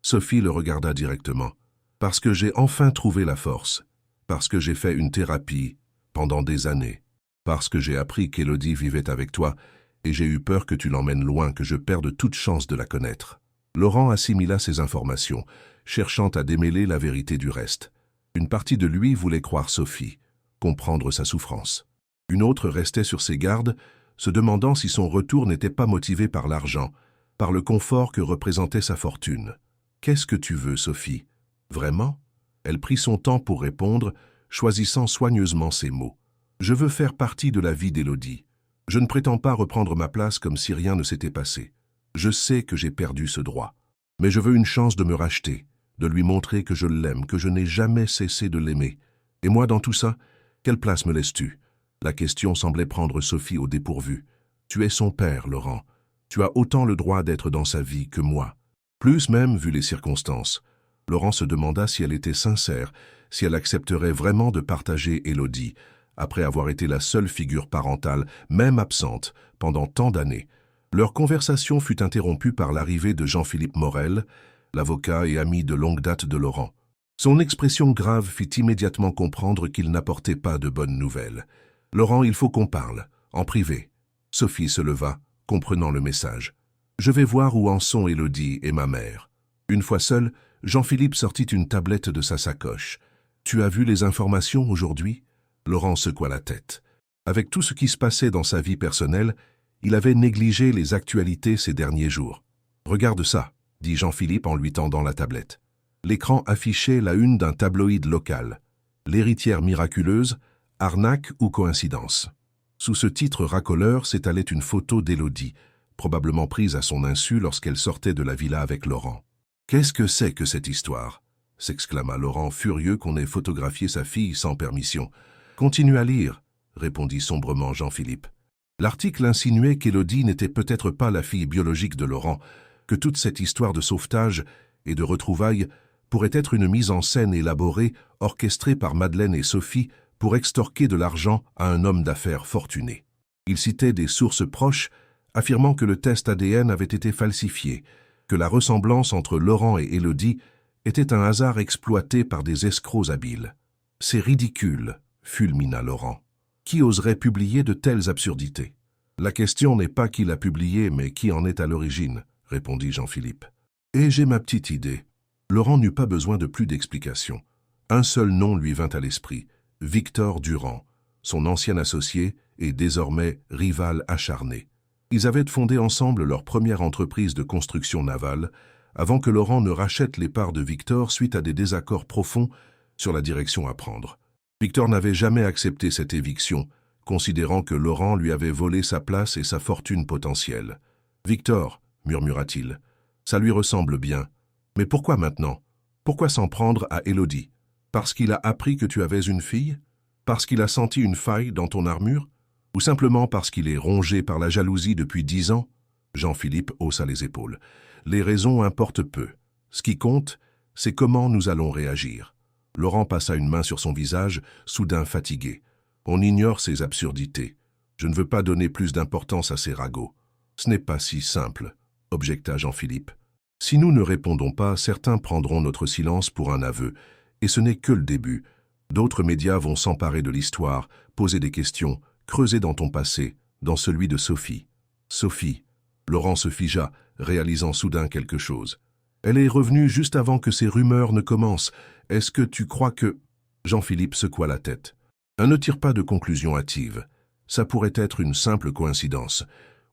Sophie le regarda directement. « Parce que j'ai enfin trouvé la force. Parce que j'ai fait une thérapie pendant des années. Parce que j'ai appris qu'Élodie vivait avec toi et j'ai eu peur que tu l'emmènes loin, que je perde toute chance de la connaître. » Laurent assimila ces informations, cherchant à démêler la vérité du reste. Une partie de lui voulait croire Sophie, comprendre sa souffrance. Une autre restait sur ses gardes, se demandant si son retour n'était pas motivé par l'argent, par le confort que représentait sa fortune. « Qu'est-ce que tu veux, Sophie? Vraiment ?» Elle prit son temps pour répondre, choisissant soigneusement ses mots. « Je veux faire partie de la vie d'Élodie. Je ne prétends pas reprendre ma place comme si rien ne s'était passé. Je sais que j'ai perdu ce droit. Mais je veux une chance de me racheter, de lui montrer que je l'aime, que je n'ai jamais cessé de l'aimer. Et moi, dans tout ça, quelle place me laisses-tu » La question semblait prendre Sophie au dépourvu. « Tu es son père, Laurent. Tu as autant le droit d'être dans sa vie que moi. » Plus même, vu les circonstances. Laurent se demanda si elle était sincère, si elle accepterait vraiment de partager Élodie, après avoir été la seule figure parentale, même absente, pendant tant d'années. Leur conversation fut interrompue par l'arrivée de Jean-Philippe Morel, l'avocat et ami de longue date de Laurent. Son expression grave fit immédiatement comprendre qu'il n'apportait pas de bonnes nouvelles. « Laurent, il faut qu'on parle, en privé. » Sophie se leva, comprenant le message. « Je vais voir où en sont Élodie et ma mère. » Une fois seul, Jean-Philippe sortit une tablette de sa sacoche. « Tu as vu les informations aujourd'hui ?» Laurent secoua la tête. Avec tout ce qui se passait dans sa vie personnelle, il avait négligé les actualités ces derniers jours. « Regarde ça », dit Jean-Philippe en lui tendant la tablette. L'écran affichait la une d'un tabloïd local. L'héritière miraculeuse, arnaque ou coïncidence. Sous ce titre racoleur s'étalait une photo d'Élodie, probablement prise à son insu lorsqu'elle sortait de la villa avec Laurent. « Qu'est-ce que c'est que cette histoire ?» s'exclama Laurent, furieux qu'on ait photographié sa fille sans permission. « Continue à lire », répondit sombrement Jean-Philippe. L'article insinuait qu'Élodie n'était peut-être pas la fille biologique de Laurent, que toute cette histoire de sauvetage et de retrouvailles pourrait être une mise en scène élaborée, orchestrée par Madeleine et Sophie pour extorquer de l'argent à un homme d'affaires fortuné. Il citait des sources proches, affirmant que le test ADN avait été falsifié, que la ressemblance entre Laurent et Élodie était un hasard exploité par des escrocs habiles. « C'est ridicule », fulmina Laurent. « Qui oserait publier de telles absurdités ?»« La question n'est pas qui l'a publié, mais qui en est à l'origine », répondit Jean-Philippe. « Et j'ai ma petite idée. » Laurent n'eut pas besoin de plus d'explications. Un seul nom lui vint à l'esprit, Victor Durand, son ancien associé et désormais rival acharné. Ils avaient fondé ensemble leur première entreprise de construction navale, avant que Laurent ne rachète les parts de Victor suite à des désaccords profonds sur la direction à prendre. Victor n'avait jamais accepté cette éviction, considérant que Laurent lui avait volé sa place et sa fortune potentielle. « Victor, murmura-t-il, ça lui ressemble bien. Mais pourquoi maintenant? Pourquoi s'en prendre à Élodie? Parce qu'il a appris que tu avais une fille? Parce qu'il a senti une faille dans ton armure? Ou simplement parce qu'il est rongé par la jalousie depuis 10 ans ?» Jean-Philippe haussa les épaules. « Les raisons importent peu. Ce qui compte, c'est comment nous allons réagir. » Laurent passa une main sur son visage, soudain fatigué. « On ignore ces absurdités. Je ne veux pas donner plus d'importance à ces ragots. »« Ce n'est pas si simple, » objecta Jean-Philippe. « Si nous ne répondons pas, certains prendront notre silence pour un aveu, et ce n'est que le début. D'autres médias vont s'emparer de l'histoire, poser des questions, creuser dans ton passé, dans celui de Sophie. »« Sophie !» Laurent se figea, réalisant soudain quelque chose. « Elle est revenue juste avant que ces rumeurs ne commencent. Est-ce que tu crois que... » Jean-Philippe secoua la tête. « Ne tire pas de conclusion hâtive. Ça pourrait être une simple coïncidence,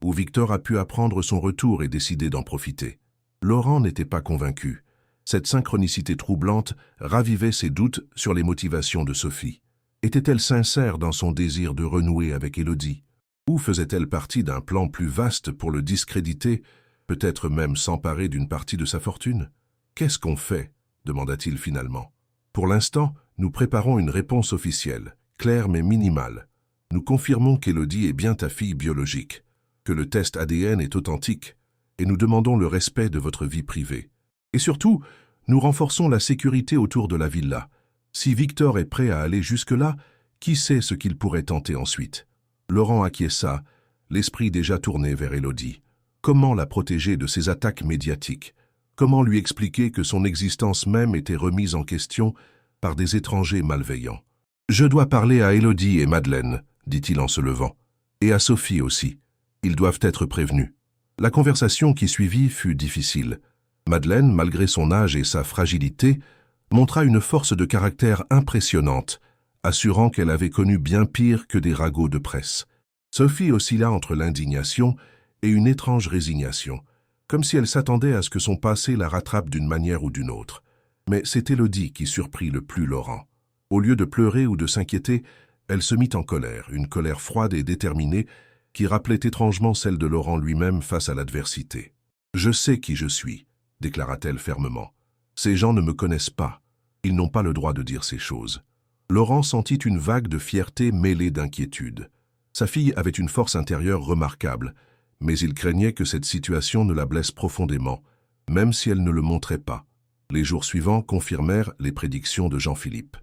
où Victor a pu apprendre son retour et décider d'en profiter. » Laurent n'était pas convaincu. Cette synchronicité troublante ravivait ses doutes sur les motivations de Sophie. Était-elle sincère dans son désir de renouer avec Élodie? Ou faisait-elle partie d'un plan plus vaste pour le discréditer, peut-être même s'emparer d'une partie de sa fortune? « Qu'est-ce qu'on fait ?» demanda-t-il finalement. « Pour l'instant, nous préparons une réponse officielle, claire mais minimale. Nous confirmons qu'Élodie est bien ta fille biologique, que le test ADN est authentique, et nous demandons le respect de votre vie privée. Et surtout, nous renforçons la sécurité autour de la villa. Si Victor est prêt à aller jusque-là, qui sait ce qu'il pourrait tenter ensuite ?» Laurent acquiesça, l'esprit déjà tourné vers Élodie. Comment la protéger de ces attaques médiatiques? Comment lui expliquer que son existence même était remise en question par des étrangers malveillants? « Je dois parler à Élodie et Madeleine, » dit-il en se levant, « et à Sophie aussi. Ils doivent être prévenus. » La conversation qui suivit fut difficile. Madeleine, malgré son âge et sa fragilité, montra une force de caractère impressionnante, assurant qu'elle avait connu bien pire que des ragots de presse. Sophie oscilla entre l'indignation et une étrange résignation, comme si elle s'attendait à ce que son passé la rattrape d'une manière ou d'une autre. Mais c'est Élodie qui surprit le plus Laurent. Au lieu de pleurer ou de s'inquiéter, elle se mit en colère, une colère froide et déterminée qui rappelait étrangement celle de Laurent lui-même face à l'adversité. « Je sais qui je suis », déclara-t-elle fermement. « Ces gens ne me connaissent pas. Ils n'ont pas le droit de dire ces choses. » Laurent sentit une vague de fierté mêlée d'inquiétude. Sa fille avait une force intérieure remarquable, mais il craignait que cette situation ne la blesse profondément, même si elle ne le montrait pas. Les jours suivants confirmèrent les prédictions de Jean-Philippe.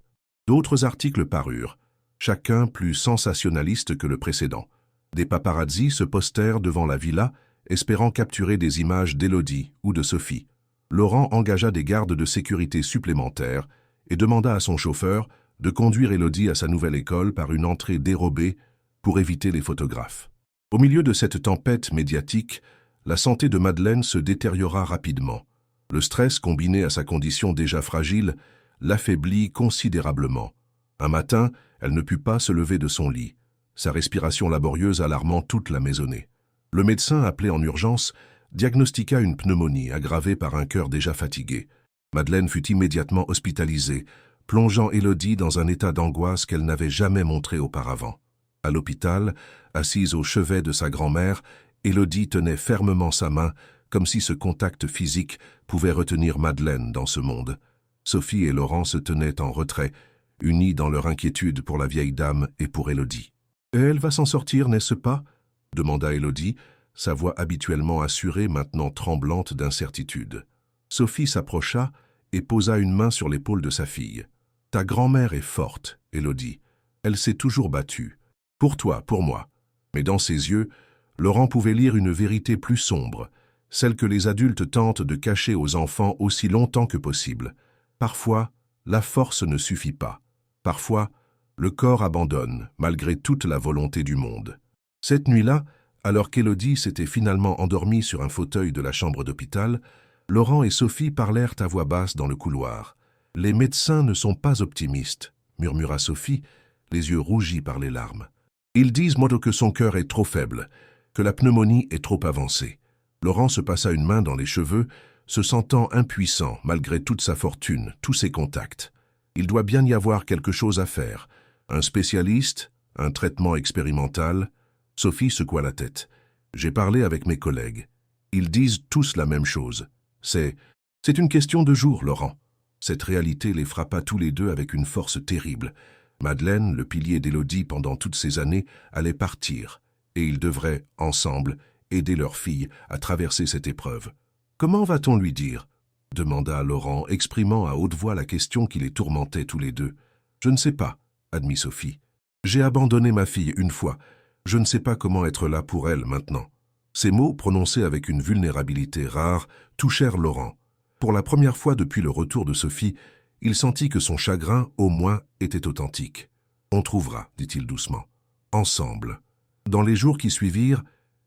D'autres articles parurent, chacun plus sensationnaliste que le précédent. Des paparazzis se postèrent devant la villa, espérant capturer des images d'Élodie ou de Sophie. Laurent engagea des gardes de sécurité supplémentaires et demanda à son chauffeur de conduire Élodie à sa nouvelle école par une entrée dérobée pour éviter les photographes. Au milieu de cette tempête médiatique, la santé de Madeleine se détériora rapidement. Le stress, combiné à sa condition déjà fragile, l'affaiblit considérablement. Un matin, elle ne put pas se lever de son lit, sa respiration laborieuse alarmant toute la maisonnée. Le médecin, appelé en urgence, diagnostiqua une pneumonie aggravée par un cœur déjà fatigué. Madeleine fut immédiatement hospitalisée, plongeant Élodie dans un état d'angoisse qu'elle n'avait jamais montré auparavant. À l'hôpital, assise au chevet de sa grand-mère, Élodie tenait fermement sa main, comme si ce contact physique pouvait retenir Madeleine dans ce monde. Sophie et Laurent se tenaient en retrait, unis dans leur inquiétude pour la vieille dame et pour Élodie. « Et elle va s'en sortir, n'est-ce pas ?» demanda Élodie, sa voix habituellement assurée maintenant tremblante d'incertitude. Sophie s'approcha et posa une main sur l'épaule de sa fille. « Ta grand-mère est forte, Élodie. Elle s'est toujours battue. Pour toi, pour moi. » Mais dans ses yeux, Laurent pouvait lire une vérité plus sombre, celle que les adultes tentent de cacher aux enfants aussi longtemps que possible. Parfois, la force ne suffit pas. Parfois, le corps abandonne, malgré toute la volonté du monde. Cette nuit-là, alors qu'Élodie s'était finalement endormie sur un fauteuil de la chambre d'hôpital, Laurent et Sophie parlèrent à voix basse dans le couloir. « Les médecins ne sont pas optimistes, » murmura Sophie, les yeux rougis par les larmes. « Ils disent, moi, que son cœur est trop faible, que la pneumonie est trop avancée. » Laurent se passa une main dans les cheveux, se sentant impuissant malgré toute sa fortune, tous ses contacts. Il doit bien y avoir quelque chose à faire. Un spécialiste, un traitement expérimental. Sophie secoua la tête. J'ai parlé avec mes collègues. Ils disent tous la même chose. C'est une question de jours, Laurent. Cette réalité les frappa tous les deux avec une force terrible. Madeleine, le pilier d'Élodie pendant toutes ces années, allait partir, et ils devraient, ensemble, aider leur fille à traverser cette épreuve. « Comment va-t-on lui dire ?» demanda Laurent, exprimant à haute voix la question qui les tourmentait tous les deux. « Je ne sais pas, » admit Sophie. « J'ai abandonné ma fille une fois. Je ne sais pas comment être là pour elle maintenant. » Ces mots, prononcés avec une vulnérabilité rare, touchèrent Laurent. Pour la première fois depuis le retour de Sophie, il sentit que son chagrin, au moins, était authentique. « On trouvera, » dit-il doucement. « Ensemble. » Dans les jours qui suivirent,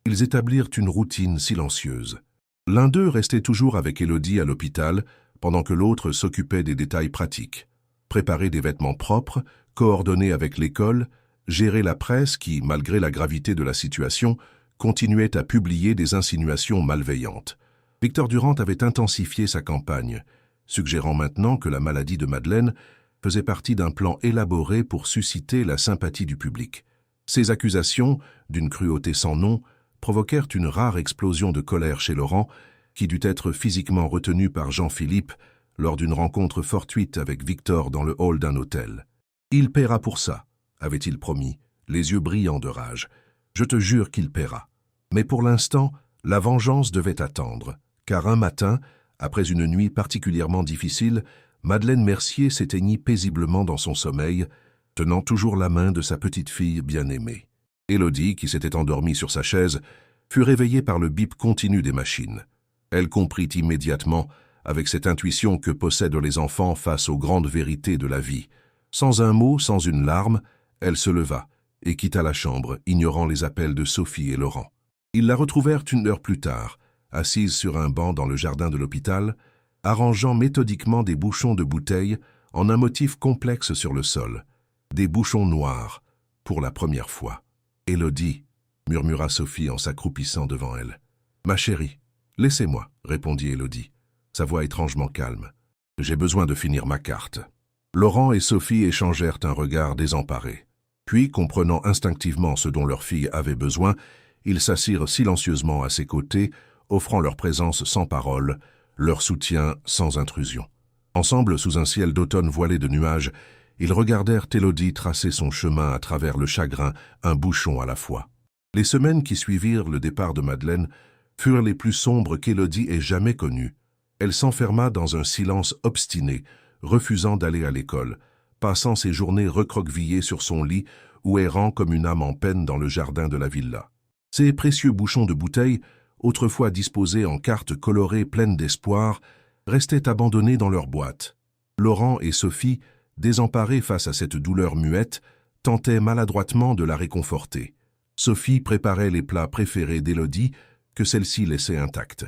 ils établirent une routine silencieuse. L'un d'eux restait toujours avec Élodie à l'hôpital, pendant que l'autre s'occupait des détails pratiques. Préparer des vêtements propres, coordonner avec l'école, gérer la presse qui, malgré la gravité de la situation, continuait à publier des insinuations malveillantes. Victor Durand avait intensifié sa campagne, suggérant maintenant que la maladie de Madeleine faisait partie d'un plan élaboré pour susciter la sympathie du public. Ces accusations, d'une cruauté sans nom, provoquèrent une rare explosion de colère chez Laurent, qui dut être physiquement retenu par Jean-Philippe lors d'une rencontre fortuite avec Victor dans le hall d'un hôtel. « Il paiera pour ça », avait-il promis, les yeux brillants de rage. « Je te jure qu'il paiera. » Mais pour l'instant, la vengeance devait attendre, car un matin, après une nuit particulièrement difficile, Madeleine Mercier s'éteignit paisiblement dans son sommeil, tenant toujours la main de sa petite fille bien-aimée. Élodie, qui s'était endormie sur sa chaise, fut réveillée par le bip continu des machines. Elle comprit immédiatement, avec cette intuition que possèdent les enfants face aux grandes vérités de la vie. Sans un mot, sans une larme, elle se leva et quitta la chambre, ignorant les appels de Sophie et Laurent. Ils la retrouvèrent une heure plus tard, assise sur un banc dans le jardin de l'hôpital, arrangeant méthodiquement des bouchons de bouteilles en un motif complexe sur le sol. Des bouchons noirs, pour la première fois. « Élodie » murmura Sophie en s'accroupissant devant elle. « Ma chérie, laissez-moi » répondit Élodie, sa voix étrangement calme. « J'ai besoin de finir ma carte. » Laurent et Sophie échangèrent un regard désemparé. Puis, comprenant instinctivement ce dont leur fille avait besoin, ils s'assirent silencieusement à ses côtés, offrant leur présence sans parole, leur soutien sans intrusion. Ensemble, sous un ciel d'automne voilé de nuages, ils regardèrent Élodie tracer son chemin à travers le chagrin, un bouchon à la fois. Les semaines qui suivirent le départ de Madeleine furent les plus sombres qu'Élodie ait jamais connues. Elle s'enferma dans un silence obstiné, refusant d'aller à l'école, passant ses journées recroquevillée sur son lit ou errant comme une âme en peine dans le jardin de la villa. Ces précieux bouchons de bouteilles, autrefois disposés en cartes colorées pleines d'espoir, restaient abandonnés dans leur boîte. Laurent et Sophie, désemparés face à cette douleur muette, tentaient maladroitement de la réconforter. Sophie préparait les plats préférés d'Élodie que celle-ci laissait intacts.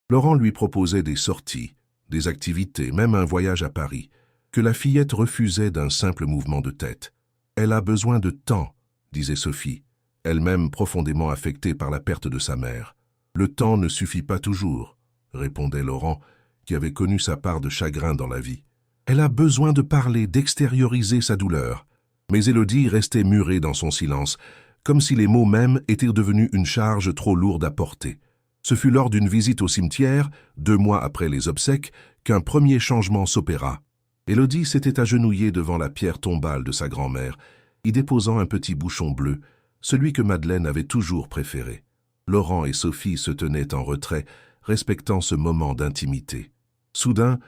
Laurent lui proposait des sorties, des activités, même un voyage à Paris, que la fillette refusait d'un simple mouvement de tête. « Elle a besoin de temps », disait Sophie, elle-même profondément affectée par la perte de sa mère. « Le temps ne suffit pas toujours », répondait Laurent, qui avait connu sa part de chagrin dans la vie. « Elle a besoin de parler, d'extérioriser sa douleur. » Mais Élodie restait murée dans son silence, comme si les mots mêmes étaient devenus une charge trop lourde à porter. Ce fut lors d'une visite au cimetière, 2 mois après les obsèques, qu'un premier changement s'opéra. Élodie s'était agenouillée devant la pierre tombale de sa grand-mère, y déposant un petit bouchon bleu, celui que Madeleine avait toujours préféré. Laurent et Sophie se tenaient en retrait, respectant ce moment d'intimité. Soudain,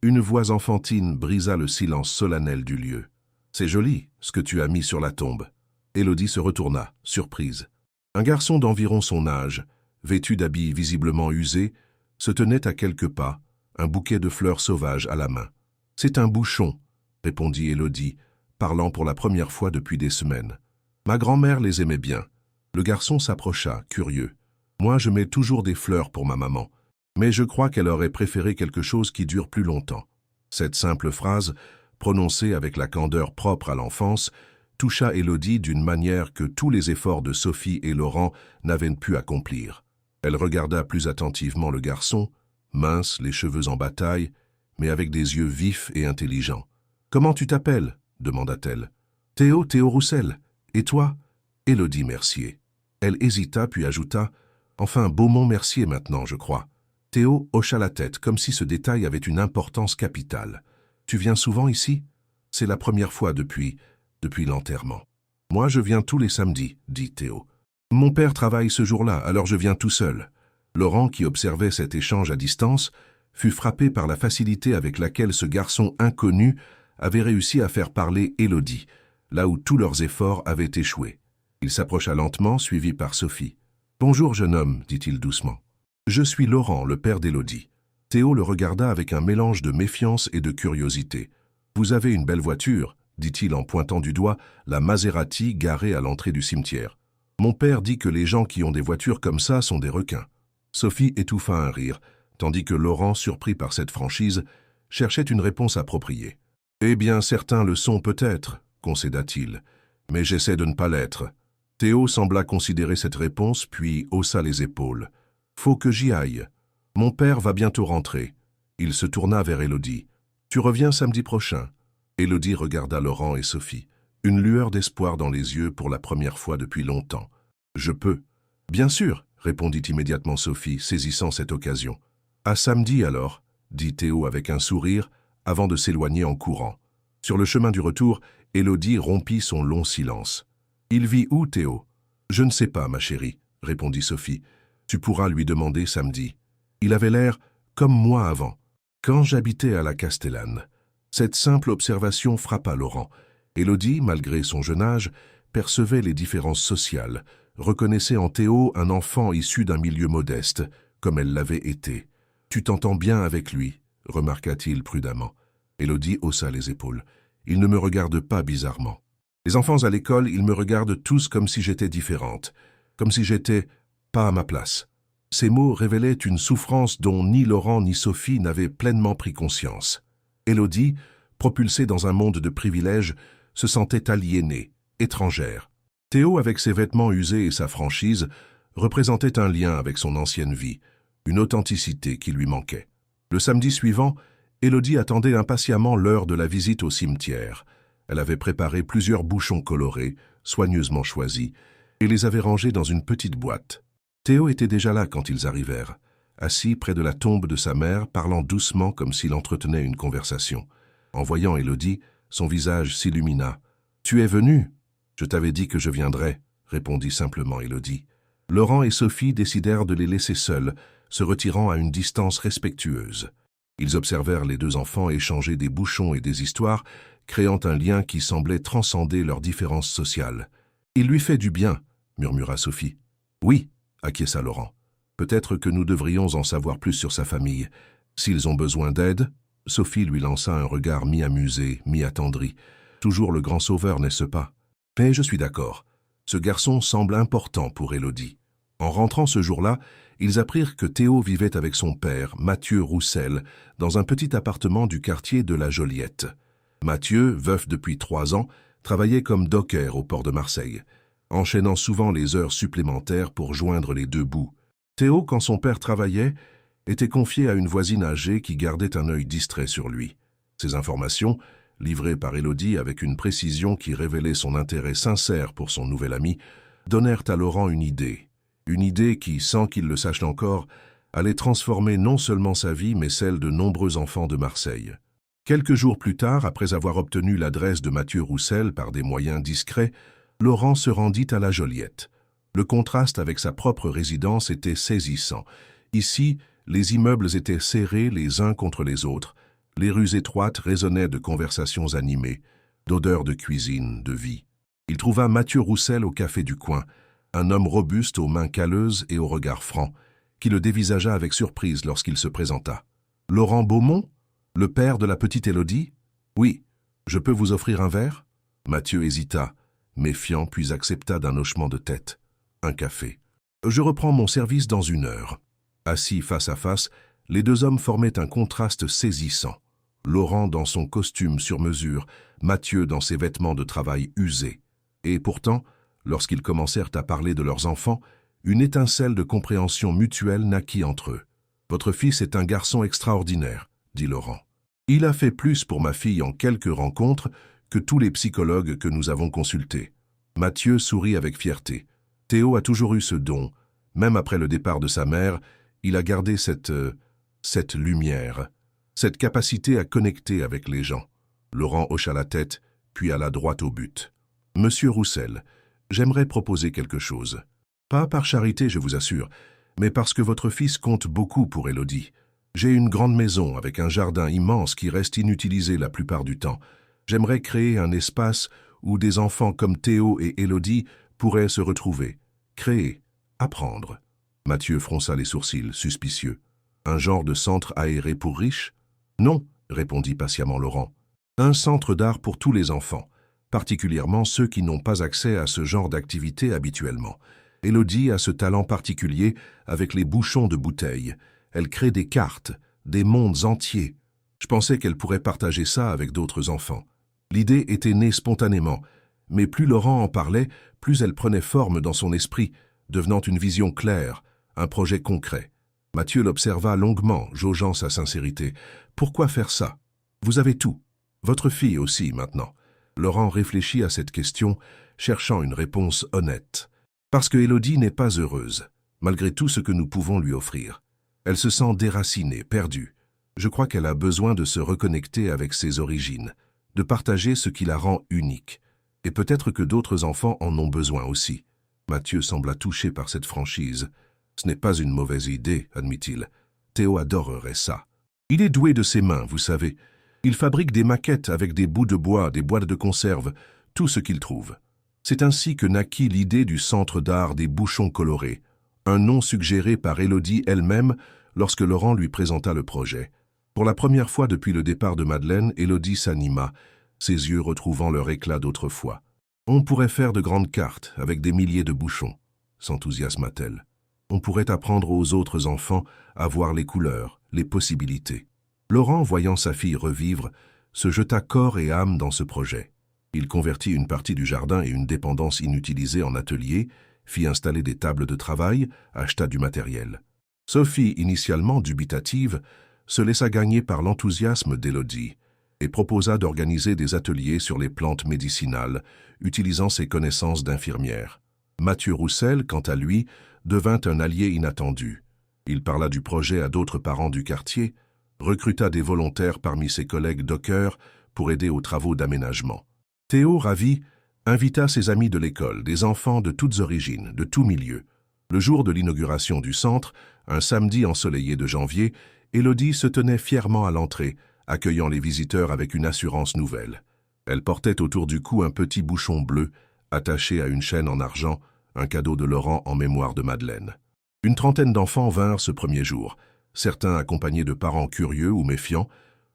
une voix enfantine brisa le silence solennel du lieu. « C'est joli, ce que tu as mis sur la tombe. » Élodie se retourna, surprise. Un garçon d'environ son âge, vêtu d'habits visiblement usés, se tenait à quelques pas, un bouquet de fleurs sauvages à la main. « C'est un bouchon, » répondit Élodie, parlant pour la première fois depuis des semaines. « Ma grand-mère les aimait bien. » Le garçon s'approcha, curieux. « Moi, je mets toujours des fleurs pour ma maman, mais je crois qu'elle aurait préféré quelque chose qui dure plus longtemps. » Cette simple phrase, prononcée avec la candeur propre à l'enfance, toucha Élodie d'une manière que tous les efforts de Sophie et Laurent n'avaient pu accomplir. Elle regarda plus attentivement le garçon, mince, les cheveux en bataille, mais avec des yeux vifs et intelligents. « Comment tu t'appelles » demanda-t-elle. « Théo Roussel. Et toi » Élodie Mercier. Elle hésita puis ajouta « Enfin, Beaumont-Mercier maintenant, je crois. » Théo hocha la tête, comme si ce détail avait une importance capitale. « Tu viens souvent ici ?»« C'est la première fois depuis l'enterrement. »« Moi, je viens tous les samedis, » dit Théo. « Mon père travaille ce jour-là, alors je viens tout seul. » Laurent, qui observait cet échange à distance, fut frappé par la facilité avec laquelle ce garçon inconnu avait réussi à faire parler Élodie, là où tous leurs efforts avaient échoué. Il s'approcha lentement, suivi par Sophie. « Bonjour, jeune homme, dit-il doucement. Je suis Laurent, le père d'Élodie. » Théo le regarda avec un mélange de méfiance et de curiosité. « Vous avez une belle voiture, » dit-il en pointant du doigt la Maserati garée à l'entrée du cimetière. « Mon père dit que les gens qui ont des voitures comme ça sont des requins. » Sophie étouffa un rire, tandis que Laurent, surpris par cette franchise, cherchait une réponse appropriée. « Eh bien, certains le sont peut-être, » concéda-t-il, « mais j'essaie de ne pas l'être. » Théo sembla considérer cette réponse, puis haussa les épaules. « Faut que j'y aille. Mon père va bientôt rentrer. » Il se tourna vers Élodie. « Tu reviens samedi prochain ?» Élodie regarda Laurent et Sophie, une lueur d'espoir dans les yeux pour la première fois depuis longtemps. « Je peux. »« Bien sûr, » répondit immédiatement Sophie, saisissant cette occasion. « À samedi alors, » dit Théo avec un sourire, avant de s'éloigner en courant. Sur le chemin du retour, Élodie rompit son long silence. « Il vit où, Théo ?»« Je ne sais pas, ma chérie, » répondit Sophie. « Tu pourras lui demander samedi. Il avait l'air comme moi avant, quand j'habitais à la Castellane. » Cette simple observation frappa Laurent. Élodie, malgré son jeune âge, percevait les différences sociales, reconnaissait en Théo un enfant issu d'un milieu modeste, comme elle l'avait été. « Tu t'entends bien avec lui » remarqua-t-il prudemment. Élodie haussa les épaules. « Il ne me regarde pas bizarrement. Les enfants à l'école, ils me regardent tous comme si j'étais différente, comme si j'étais pas à ma place. » Ces mots révélaient une souffrance dont ni Laurent ni Sophie n'avaient pleinement pris conscience. Élodie, propulsée dans un monde de privilèges, se sentait aliénée, étrangère. Théo, avec ses vêtements usés et sa franchise, représentait un lien avec son ancienne vie, une authenticité qui lui manquait. Le samedi suivant, Élodie attendait impatiemment l'heure de la visite au cimetière. Elle avait préparé plusieurs bouchons colorés, soigneusement choisis, et les avait rangés dans une petite boîte. Théo était déjà là quand ils arrivèrent, assis près de la tombe de sa mère, parlant doucement comme s'il entretenait une conversation. En voyant Élodie, son visage s'illumina. « Tu es venu ?»« Je t'avais dit que je viendrais, » répondit simplement Élodie. Laurent et Sophie décidèrent de les laisser seuls, se retirant à une distance respectueuse. Ils observèrent les 2 enfants échanger des bouchons et des histoires, créant un lien qui semblait transcender leurs différences sociales. « Il lui fait du bien, » murmura Sophie. « Oui, » acquiesça Laurent. « Peut-être que nous devrions en savoir plus sur sa famille. S'ils ont besoin d'aide, Sophie lui lança un regard mi-amusé, mi-attendri. Toujours le grand sauveur, n'est-ce pas? Mais je suis d'accord. Ce garçon semble important pour Élodie. En rentrant ce jour-là, ils apprirent que Théo vivait avec son père, Mathieu Roussel, dans un petit appartement du quartier de la Joliette. Mathieu, veuf depuis 3 ans, travaillait comme docker au port de Marseille, enchaînant souvent les heures supplémentaires pour joindre les deux bouts. Théo, quand son père travaillait, était confié à une voisine âgée qui gardait un œil distrait sur lui. Ces informations, livrées par Élodie avec une précision qui révélait son intérêt sincère pour son nouvel ami, donnèrent à Laurent une idée qui, sans qu'il le sache encore, allait transformer non seulement sa vie, mais celle de nombreux enfants de Marseille. Quelques jours plus tard, après avoir obtenu l'adresse de Mathieu Roussel par des moyens discrets, Laurent se rendit à la Joliette. Le contraste avec sa propre résidence était saisissant. Ici, les immeubles étaient serrés les uns contre les autres. Les rues étroites résonnaient de conversations animées, d'odeurs de cuisine, de vie. Il trouva Mathieu Roussel au café du coin, un homme robuste aux mains calleuses et au regard franc, qui le dévisagea avec surprise lorsqu'il se présenta. « Laurent Beaumont, le père de la petite Élodie? Oui, je peux vous offrir un verre ?» Mathieu hésita, méfiant, puis accepta d'un hochement de tête. « Un café. Je reprends mon service dans 1 heure. » Assis face à face, les deux hommes formaient un contraste saisissant. Laurent dans son costume sur mesure, Mathieu dans ses vêtements de travail usés. Et pourtant, lorsqu'ils commencèrent à parler de leurs enfants, une étincelle de compréhension mutuelle naquit entre eux. « Votre fils est un garçon extraordinaire, » dit Laurent. « Il a fait plus pour ma fille en quelques rencontres que tous les psychologues que nous avons consultés. » Mathieu sourit avec fierté. Théo a toujours eu ce don. Même après le départ de sa mère, il a gardé cette lumière, cette capacité à connecter avec les gens. Laurent hocha la tête, puis alla droit au but. « Monsieur Roussel, j'aimerais proposer quelque chose. Pas par charité, je vous assure, mais parce que votre fils compte beaucoup pour Élodie. J'ai une grande maison avec un jardin immense qui reste inutilisé la plupart du temps. J'aimerais créer un espace où des enfants comme Théo et Élodie pourraient se retrouver. Créer, apprendre. » Mathieu fronça les sourcils, suspicieux. « Un genre de centre aéré pour riches? » « Non, » répondit patiemment Laurent. « Un centre d'art pour tous les enfants, particulièrement ceux qui n'ont pas accès à ce genre d'activité habituellement. Élodie a ce talent particulier avec les bouchons de bouteilles. Elle crée des cartes, des mondes entiers. Je pensais qu'elle pourrait partager ça avec d'autres enfants. » L'idée était née spontanément, mais plus Laurent en parlait, plus elle prenait forme dans son esprit, devenant une vision claire, un projet concret. Mathieu l'observa longuement, jaugeant sa sincérité. « Pourquoi faire ça? Vous avez tout. Votre fille aussi, maintenant. » Laurent réfléchit à cette question, cherchant une réponse honnête. « Parce que Élodie n'est pas heureuse, malgré tout ce que nous pouvons lui offrir. Elle se sent déracinée, perdue. Je crois qu'elle a besoin de se reconnecter avec ses origines, de partager ce qui la rend unique. Et peut-être que d'autres enfants en ont besoin aussi. » Mathieu sembla touché par cette franchise. « Ce n'est pas une mauvaise idée, admit-il. Théo adorerait ça. Il est doué de ses mains, vous savez. Il fabrique des maquettes avec des bouts de bois, des boîtes de conserve, tout ce qu'il trouve. C'est ainsi que naquit l'idée du centre d'art des bouchons colorés, un nom suggéré par Élodie elle-même lorsque Laurent lui présenta le projet. Pour la première fois depuis le départ de Madeleine, Élodie s'anima, ses yeux retrouvant leur éclat d'autrefois. « On pourrait faire de grandes cartes avec des milliers de bouchons, » s'enthousiasma-t-elle. « On pourrait apprendre aux autres enfants à voir les couleurs, les possibilités. » Laurent, voyant sa fille revivre, se jeta corps et âme dans ce projet. Il convertit une partie du jardin et une dépendance inutilisée en atelier, fit installer des tables de travail, acheta du matériel. Sophie, initialement dubitative, se laissa gagner par l'enthousiasme d'Élodie et proposa d'organiser des ateliers sur les plantes médicinales, utilisant ses connaissances d'infirmière. Mathieu Roussel, quant à lui, devint un allié inattendu. Il parla du projet à d'autres parents du quartier, recruta des volontaires parmi ses collègues dockers pour aider aux travaux d'aménagement. Théo, ravi, invita ses amis de l'école, des enfants de toutes origines, de tous milieux. Le jour de l'inauguration du centre, un samedi ensoleillé de janvier, Élodie se tenait fièrement à l'entrée, accueillant les visiteurs avec une assurance nouvelle. Elle portait autour du cou un petit bouchon bleu, attaché à une chaîne en argent, un cadeau de Laurent en mémoire de Madeleine. Une trentaine d'enfants vinrent ce premier jour, certains accompagnés de parents curieux ou méfiants,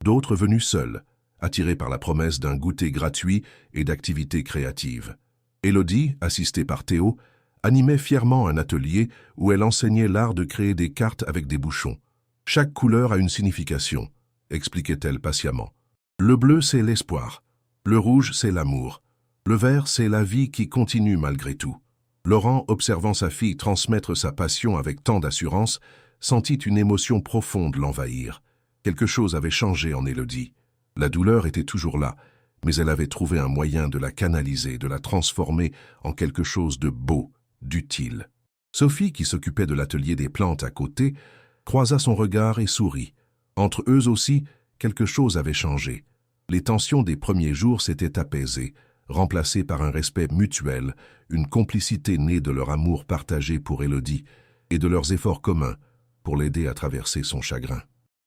D'autres venus seuls, attirés par la promesse d'un goûter gratuit et d'activités créatives. Élodie, assistée par Théo, animait fièrement un atelier où elle enseignait l'art de créer des cartes avec des bouchons. Chaque couleur a une signification, expliquait-elle patiemment. Le bleu, c'est l'espoir. Le rouge, c'est l'amour. Le vert, c'est la vie qui continue malgré tout. Laurent, observant sa fille transmettre sa passion avec tant d'assurance, sentit une émotion profonde l'envahir. Quelque chose avait changé en Élodie. La douleur était toujours là, mais elle avait trouvé un moyen de la canaliser, de la transformer en quelque chose de beau, d'utile. Sophie, qui s'occupait de l'atelier des plantes à côté, croisa son regard et sourit. Entre eux aussi, quelque chose avait changé. Les tensions des premiers jours s'étaient apaisées, remplacées par un respect mutuel, une complicité née de leur amour partagé pour Élodie et de leurs efforts communs pour l'aider à traverser son chagrin.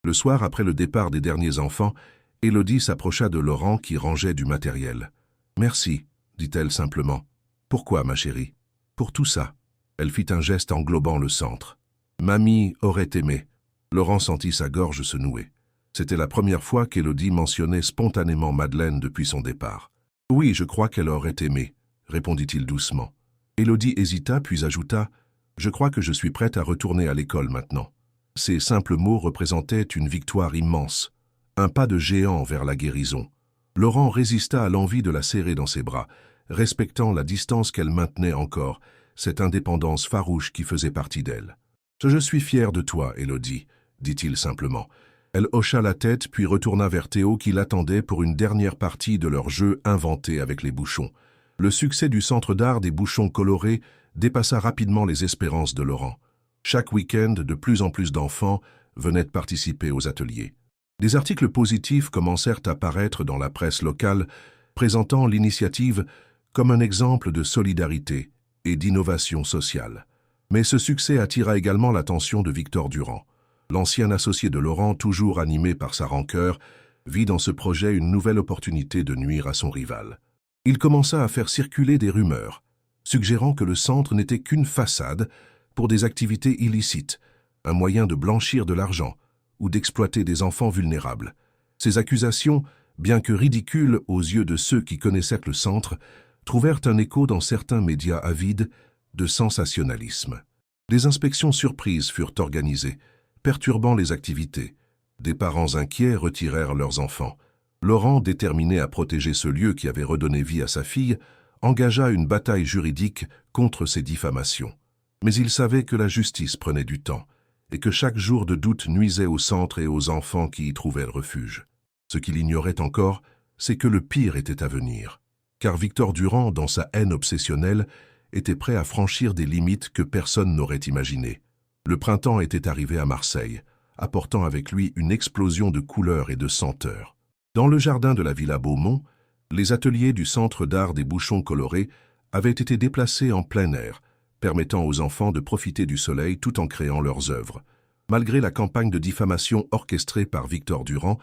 Le soir, après le départ des derniers enfants, Élodie s'approcha de Laurent qui rangeait du matériel. « Merci », dit-elle simplement. « Pourquoi, ma chérie ?»« Pour tout ça. » Elle fit un geste englobant le centre. « Mamie aurait aimé. » Laurent sentit sa gorge se nouer. C'était la première fois qu'Élodie mentionnait spontanément Madeleine depuis son départ. « Oui, je crois qu'elle aurait aimé, » répondit-il doucement. Élodie hésita puis ajouta « Je crois que je suis prête à retourner à l'école maintenant. » Ces simples mots représentaient une victoire immense. Un pas de géant vers la guérison. Laurent résista à l'envie de la serrer dans ses bras, respectant la distance qu'elle maintenait encore, cette indépendance farouche qui faisait partie d'elle. « Je suis fier de toi, Élodie, » dit-il simplement. Elle hocha la tête puis retourna vers Théo qui l'attendait pour une dernière partie de leur jeu inventé avec les bouchons. Le succès du centre d'art des bouchons colorés dépassa rapidement les espérances de Laurent. Chaque week-end, de plus en plus d'enfants venaient participer aux ateliers. Des articles positifs commencèrent à paraître dans la presse locale, présentant l'initiative comme un exemple de solidarité et d'innovation sociale. Mais ce succès attira également l'attention de Victor Durand. L'ancien associé de Laurent, toujours animé par sa rancœur, vit dans ce projet une nouvelle opportunité de nuire à son rival. Il commença à faire circuler des rumeurs, suggérant que le centre n'était qu'une façade pour des activités illicites, un moyen de blanchir de l'argent ou d'exploiter des enfants vulnérables. Ces accusations, bien que ridicules aux yeux de ceux qui connaissaient le centre, trouvèrent un écho dans certains médias avides de sensationnalisme. Des inspections surprises furent organisées, perturbant les activités. Des parents inquiets retirèrent leurs enfants. Laurent, déterminé à protéger ce lieu qui avait redonné vie à sa fille, engagea une bataille juridique contre ces diffamations. Mais il savait que la justice prenait du temps et que chaque jour de doute nuisait au centre et aux enfants qui y trouvaient refuge. Ce qu'il ignorait encore, c'est que le pire était à venir. Car Victor Durand, dans sa haine obsessionnelle, était prêt à franchir des limites que personne n'aurait imaginées. Le printemps était arrivé à Marseille, apportant avec lui une explosion de couleurs et de senteurs. Dans le jardin de la Villa Beaumont, les ateliers du Centre d'art des bouchons colorés avaient été déplacés en plein air, permettant aux enfants de profiter du soleil tout en créant leurs œuvres. Malgré la campagne de diffamation orchestrée par Victor Durand,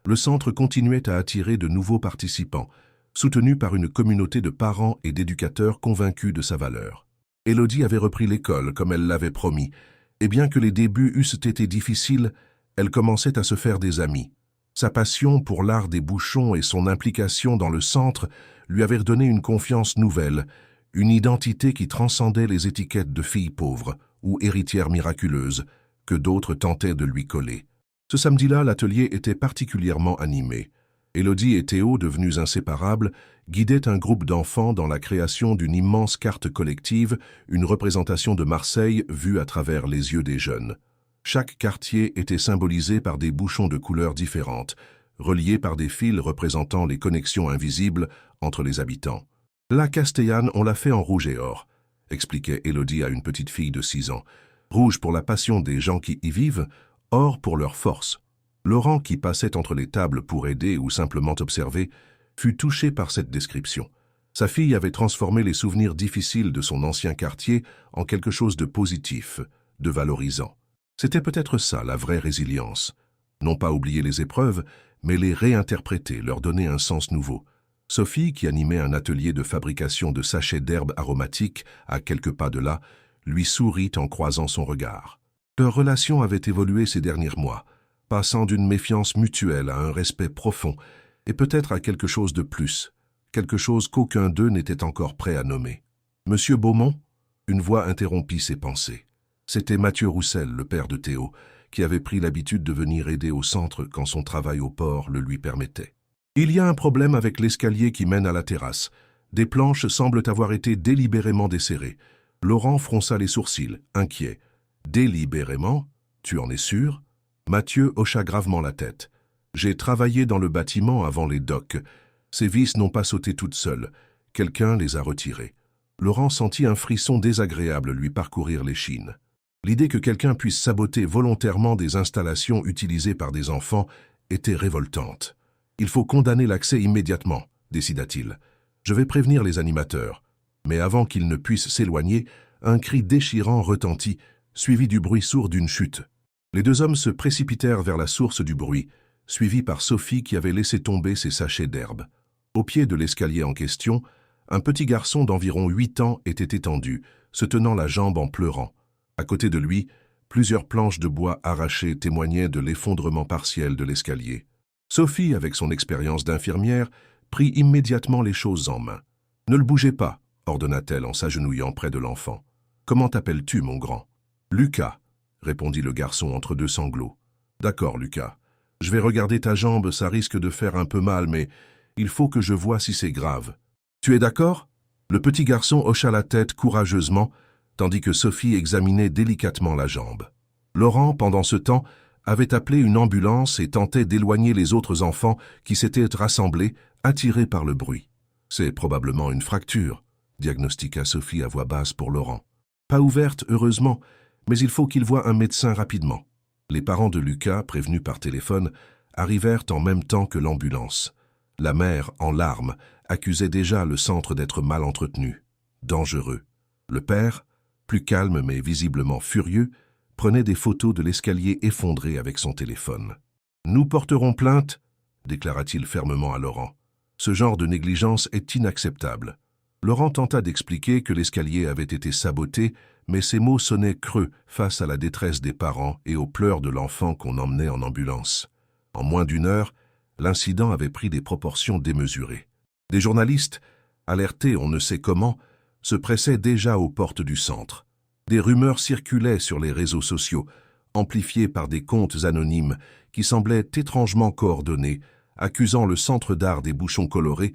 le centre continuait à attirer de nouveaux participants, soutenu par une communauté de parents et d'éducateurs convaincus de sa valeur. Élodie avait repris l'école comme elle l'avait promis, et bien que les débuts eussent été difficiles, elle commençait à se faire des amis. Sa passion pour l'art des bouchons et son implication dans le centre lui avaient donné une confiance nouvelle, une identité qui transcendait les étiquettes de fille pauvre ou héritière miraculeuse que d'autres tentaient de lui coller. Ce samedi-là, l'atelier était particulièrement animé. Élodie et Théo, devenus inséparables, guidaient un groupe d'enfants dans la création d'une immense carte collective, une représentation de Marseille vue à travers les yeux des jeunes. Chaque quartier était symbolisé par des bouchons de couleurs différentes, reliés par des fils représentant les connexions invisibles entre les habitants. « La Castellane, on l'a fait en rouge et or », expliquait Élodie à une petite fille de 6 ans. « Rouge pour la passion des gens qui y vivent, or pour leur force. » Laurent, qui passait entre les tables pour aider ou simplement observer, fut touché par cette description. Sa fille avait transformé les souvenirs difficiles de son ancien quartier en quelque chose de positif, de valorisant. C'était peut-être ça, la vraie résilience. Non pas oublier les épreuves, mais les réinterpréter, leur donner un sens nouveau. Sophie, qui animait un atelier de fabrication de sachets d'herbes aromatiques à quelques pas de là, lui sourit en croisant son regard. Leur relation avait évolué ces derniers mois, passant d'une méfiance mutuelle à un respect profond, et peut-être à quelque chose de plus, quelque chose qu'aucun d'eux n'était encore prêt à nommer. « Monsieur Beaumont ?» Une voix interrompit ses pensées. C'était Mathieu Roussel, le père de Théo, qui avait pris l'habitude de venir aider au centre quand son travail au port le lui permettait. « Il y a un problème avec l'escalier qui mène à la terrasse. Des planches semblent avoir été délibérément desserrées. » Laurent fronça les sourcils, inquiet. « Délibérément? Tu en es sûr ?» Mathieu hocha gravement la tête. « J'ai travaillé dans le bâtiment avant les docks. Ces vis n'ont pas sauté toutes seules. Quelqu'un les a retirées. » Laurent sentit un frisson désagréable lui parcourir l'échine. L'idée que quelqu'un puisse saboter volontairement des installations utilisées par des enfants était révoltante. « Il faut condamner l'accès immédiatement, » décida-t-il. « Je vais prévenir les animateurs. » Mais avant qu'ils ne puissent s'éloigner, un cri déchirant retentit, suivi du bruit sourd d'une chute. Les deux hommes se précipitèrent vers la source du bruit, suivis par Sophie qui avait laissé tomber ses sachets d'herbe. Au pied de l'escalier en question, un petit garçon d'environ 8 ans était étendu, se tenant la jambe en pleurant. À côté de lui, plusieurs planches de bois arrachées témoignaient de l'effondrement partiel de l'escalier. Sophie, avec son expérience d'infirmière, prit immédiatement les choses en main. « Ne le bougez pas !» ordonna-t-elle en s'agenouillant près de l'enfant. « Comment t'appelles-tu, mon grand ?»« Lucas », répondit le garçon entre deux sanglots. « D'accord, Lucas. Je vais regarder ta jambe, ça risque de faire un peu mal, mais il faut que je voie si c'est grave. Tu es d'accord ?» Le petit garçon hocha la tête courageusement, tandis que Sophie examinait délicatement la jambe. Laurent, pendant ce temps, avait appelé une ambulance et tentait d'éloigner les autres enfants qui s'étaient rassemblés, attirés par le bruit. « C'est probablement une fracture », diagnostiqua Sophie à voix basse pour Laurent. « Pas ouverte, heureusement, mais il faut qu'il voie un médecin rapidement. » Les parents de Lucas, prévenus par téléphone, arrivèrent en même temps que l'ambulance. La mère, en larmes, accusait déjà le centre d'être mal entretenu, dangereux. Le père, plus calme mais visiblement furieux, prenait des photos de l'escalier effondré avec son téléphone. « Nous porterons plainte », déclara-t-il fermement à Laurent. « Ce genre de négligence est inacceptable. » Laurent tenta d'expliquer que l'escalier avait été saboté, mais ses mots sonnaient creux face à la détresse des parents et aux pleurs de l'enfant qu'on emmenait en ambulance. En moins d'1 heure, l'incident avait pris des proportions démesurées. Des journalistes, alertés on ne sait comment, se pressaient déjà aux portes du centre. Des rumeurs circulaient sur les réseaux sociaux, amplifiées par des comptes anonymes qui semblaient étrangement coordonnés, accusant le centre d'art des Bouchons Colorés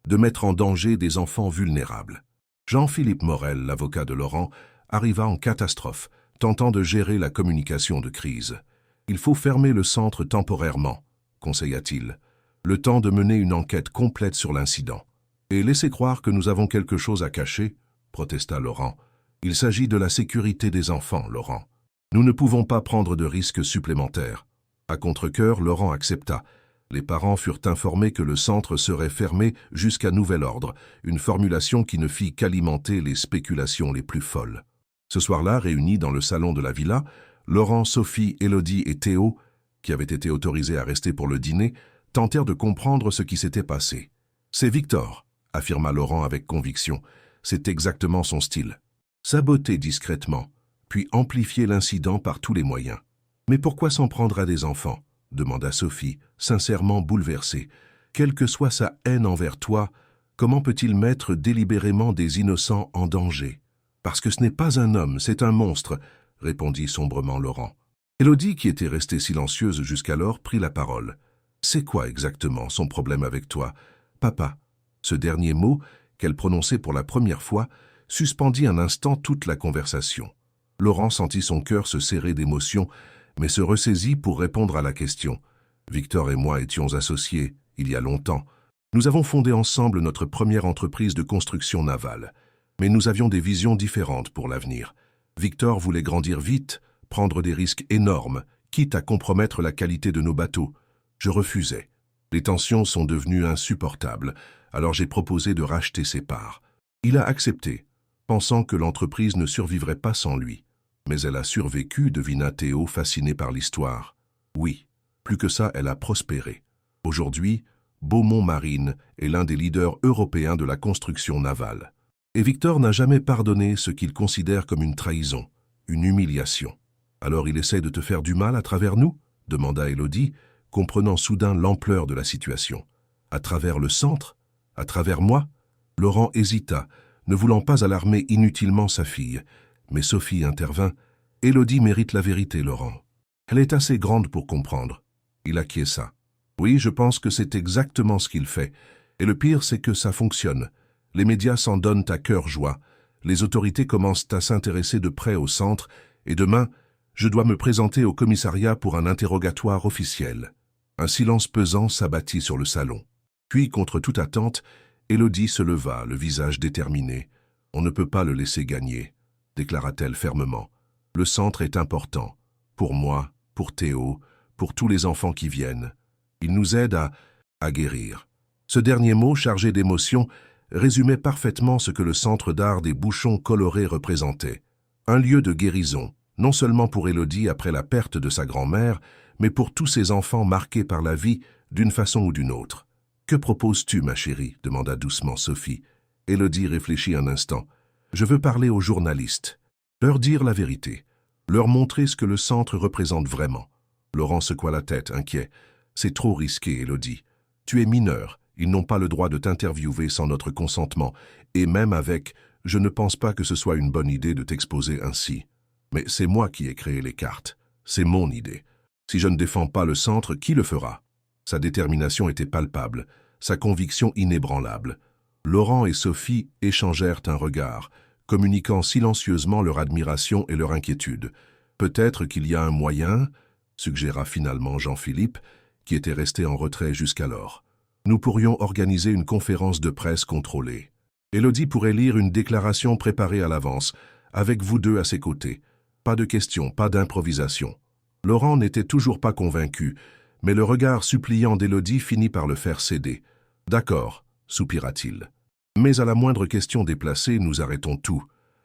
de mettre en danger des enfants vulnérables. Jean-Philippe Morel, l'avocat de Laurent, arriva en catastrophe, tentant de gérer la communication de crise. « Il faut fermer le centre temporairement », conseilla-t-il, « le temps de mener une enquête complète sur l'incident. »« Et laissez croire que nous avons quelque chose à cacher », protesta Laurent. « Il s'agit de la sécurité des enfants, Laurent. Nous ne pouvons pas prendre de risques supplémentaires. » À contre-cœur, Laurent accepta. Les parents furent informés que le centre serait fermé jusqu'à nouvel ordre, une formulation qui ne fit qu'alimenter les spéculations les plus folles. Ce soir-là, réunis dans le salon de la villa, Laurent, Sophie, Élodie et Théo, qui avaient été autorisés à rester pour le dîner, tentèrent de comprendre ce qui s'était passé. « C'est Victor », affirma Laurent avec conviction. « C'est exactement son style. Saboter discrètement, puis amplifier l'incident par tous les moyens. »« Mais pourquoi s'en prendre à des enfants ?» demanda Sophie, sincèrement bouleversée. « Quelle que soit sa haine envers toi, comment peut-il mettre délibérément des innocents en danger ?»« Parce que ce n'est pas un homme, c'est un monstre », répondit sombrement Laurent. Élodie, qui était restée silencieuse jusqu'alors, prit la parole. « C'est quoi exactement son problème avec toi, papa ?» Ce dernier mot, qu'elle prononçait pour la première fois, suspendit un instant toute la conversation. Laurent sentit son cœur se serrer d'émotion, mais se ressaisit pour répondre à la question. « Victor et moi étions associés, il y a longtemps. Nous avons fondé ensemble notre première entreprise de construction navale. Mais nous avions des visions différentes pour l'avenir. Victor voulait grandir vite, prendre des risques énormes, quitte à compromettre la qualité de nos bateaux. Je refusais. Les tensions sont devenues insupportables, alors j'ai proposé de racheter ses parts. Il a accepté, pensant que l'entreprise ne survivrait pas sans lui. Mais elle a survécu, devina Théo, fasciné par l'histoire. Oui, plus que ça, elle a prospéré. Aujourd'hui, Beaumont Marine est l'un des leaders européens de la construction navale. Et Victor n'a jamais pardonné ce qu'il considère comme une trahison, une humiliation. Alors il essaie de te faire du mal à travers nous ? demanda Élodie, comprenant soudain l'ampleur de la situation. À travers le centre? À travers moi? Laurent hésita, ne voulant pas alarmer inutilement sa fille. Mais Sophie intervint. Élodie mérite la vérité, Laurent. Elle est assez grande pour comprendre. Il acquiesça. Oui, je pense que c'est exactement ce qu'il fait. Et le pire, c'est que ça fonctionne. Les médias s'en donnent à cœur joie. Les autorités commencent à s'intéresser de près au centre, et demain, je dois me présenter au commissariat pour un interrogatoire officiel. Un silence pesant s'abattit sur le salon. Puis, contre toute attente, Élodie se leva, le visage déterminé. « On ne peut pas le laisser gagner », déclara-t-elle fermement. « Le centre est important. Pour moi, pour Théo, pour tous les enfants qui viennent. Il nous aide à guérir. » Ce dernier mot, chargé d'émotion, résumait parfaitement ce que le centre d'art des Bouchons colorés représentait. Un lieu de guérison, non seulement pour Élodie après la perte de sa grand-mère, mais pour tous ces enfants marqués par la vie d'une façon ou d'une autre. « Que proposes-tu, ma chérie ?» demanda doucement Sophie. Élodie réfléchit un instant. « Je veux parler aux journalistes. Leur dire la vérité. Leur montrer ce que le centre représente vraiment. » Laurent secoua la tête, inquiet. « C'est trop risqué, Élodie. Tu es mineure. Ils n'ont pas le droit de t'interviewer sans notre consentement. Et même avec, je ne pense pas que ce soit une bonne idée de t'exposer ainsi. Mais c'est moi qui ai créé les cartes. C'est mon idée. Si je ne défends pas le centre, qui le fera ?» Sa détermination était palpable, sa conviction inébranlable. Laurent et Sophie échangèrent un regard, communiquant silencieusement leur admiration et leur inquiétude. « Peut-être qu'il y a un moyen ?» suggéra finalement Jean-Philippe, qui était resté en retrait jusqu'alors. « Nous pourrions organiser une conférence de presse contrôlée. Élodie pourrait lire une déclaration préparée à l'avance, avec vous deux à ses côtés. Pas de questions, pas d'improvisation. » Laurent n'était toujours pas convaincu, mais le regard suppliant d'Élodie finit par le faire céder. « D'accord, » soupira-t-il. Mais à la moindre question déplacée, nous arrêtons tout.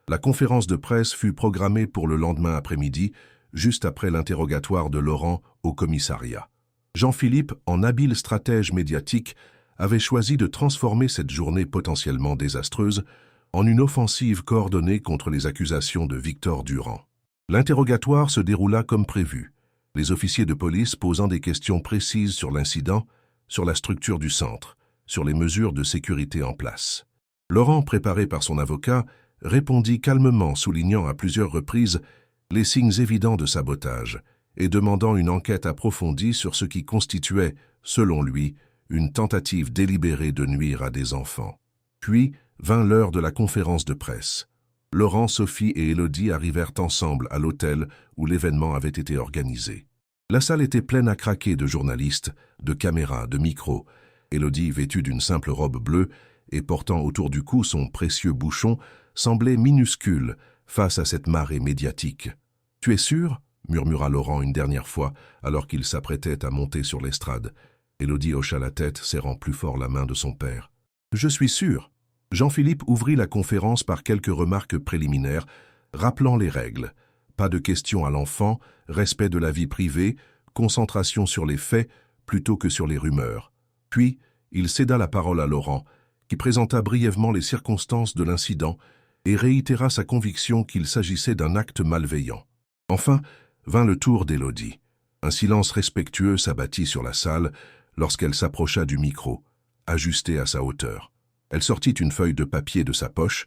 La conférence de presse fut programmée pour le lendemain après-midi, juste après l'interrogatoire de Laurent au commissariat. Jean-Philippe, en habile stratège médiatique, avait choisi de transformer cette journée potentiellement désastreuse en une offensive coordonnée contre les accusations de Victor Durand. L'interrogatoire se déroula comme prévu, les officiers de police posant des questions précises sur l'incident, sur la structure du centre, sur les mesures de sécurité en place. Laurent, préparé par son avocat, répondit calmement, soulignant à plusieurs reprises les signes évidents de sabotage et demandant une enquête approfondie sur ce qui constituait, selon lui, une tentative délibérée de nuire à des enfants. Puis vint l'heure de la conférence de presse. Laurent, Sophie et Élodie arrivèrent ensemble à l'hôtel où l'événement avait été organisé. La salle était pleine à craquer de journalistes, de caméras, de micros. Élodie, vêtue d'une simple robe bleue et portant autour du cou son précieux bouchon, semblait minuscule face à cette marée médiatique. « Tu es sûr ?» murmura Laurent une dernière fois, alors qu'il s'apprêtait à monter sur l'estrade. Élodie hocha la tête, serrant plus fort la main de son père. « Je suis sûr. » Jean-Philippe ouvrit la conférence par quelques remarques préliminaires, rappelant les règles. Pas de questions à l'enfant, respect de la vie privée, concentration sur les faits plutôt que sur les rumeurs. Puis, il céda la parole à Laurent, qui présenta brièvement les circonstances de l'incident et réitéra sa conviction qu'il s'agissait d'un acte malveillant. Enfin, vint le tour d'Élodie. Un silence respectueux s'abattit sur la salle lorsqu'elle s'approcha du micro, ajusté à sa hauteur. Elle sortit une feuille de papier de sa poche,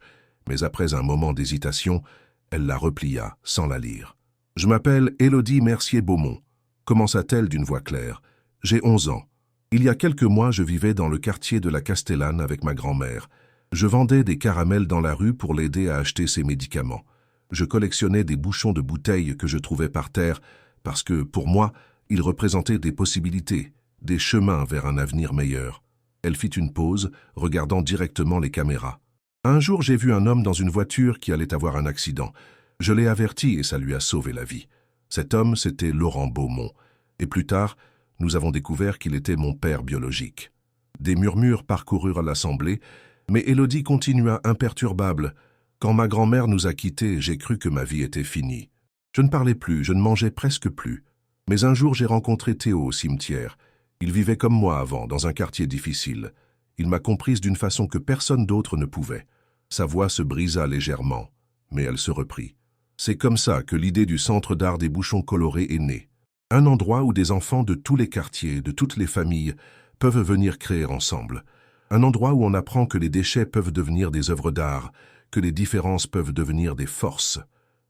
mais après un moment d'hésitation, elle la replia sans la lire. « Je m'appelle Élodie Mercier-Beaumont », commença-t-elle d'une voix claire. « J'ai 11 ans. Il y a quelques mois, je vivais dans le quartier de la Castellane avec ma grand-mère. Je vendais des caramels dans la rue pour l'aider à acheter ses médicaments. Je collectionnais des bouchons de bouteilles que je trouvais par terre parce que, pour moi, ils représentaient des possibilités, des chemins vers un avenir meilleur. » Elle fit une pause, regardant directement les caméras. « Un jour, j'ai vu un homme dans une voiture qui allait avoir un accident. Je l'ai averti et ça lui a sauvé la vie. Cet homme, c'était Laurent Beaumont. Et plus tard, nous avons découvert qu'il était mon père biologique. » Des murmures parcoururent l'assemblée, mais Élodie continua imperturbable. « Quand ma grand-mère nous a quittés, j'ai cru que ma vie était finie. Je ne parlais plus, je ne mangeais presque plus. Mais un jour, j'ai rencontré Théo au cimetière. Il vivait comme moi avant, dans un quartier difficile. Il m'a comprise d'une façon que personne d'autre ne pouvait. Sa voix se brisa légèrement, mais elle se reprit. C'est comme ça que l'idée du Centre d'art des Bouchons colorés est née. Un endroit où des enfants de tous les quartiers, de toutes les familles, peuvent venir créer ensemble. Un endroit où on apprend que les déchets peuvent devenir des œuvres d'art, que les différences peuvent devenir des forces.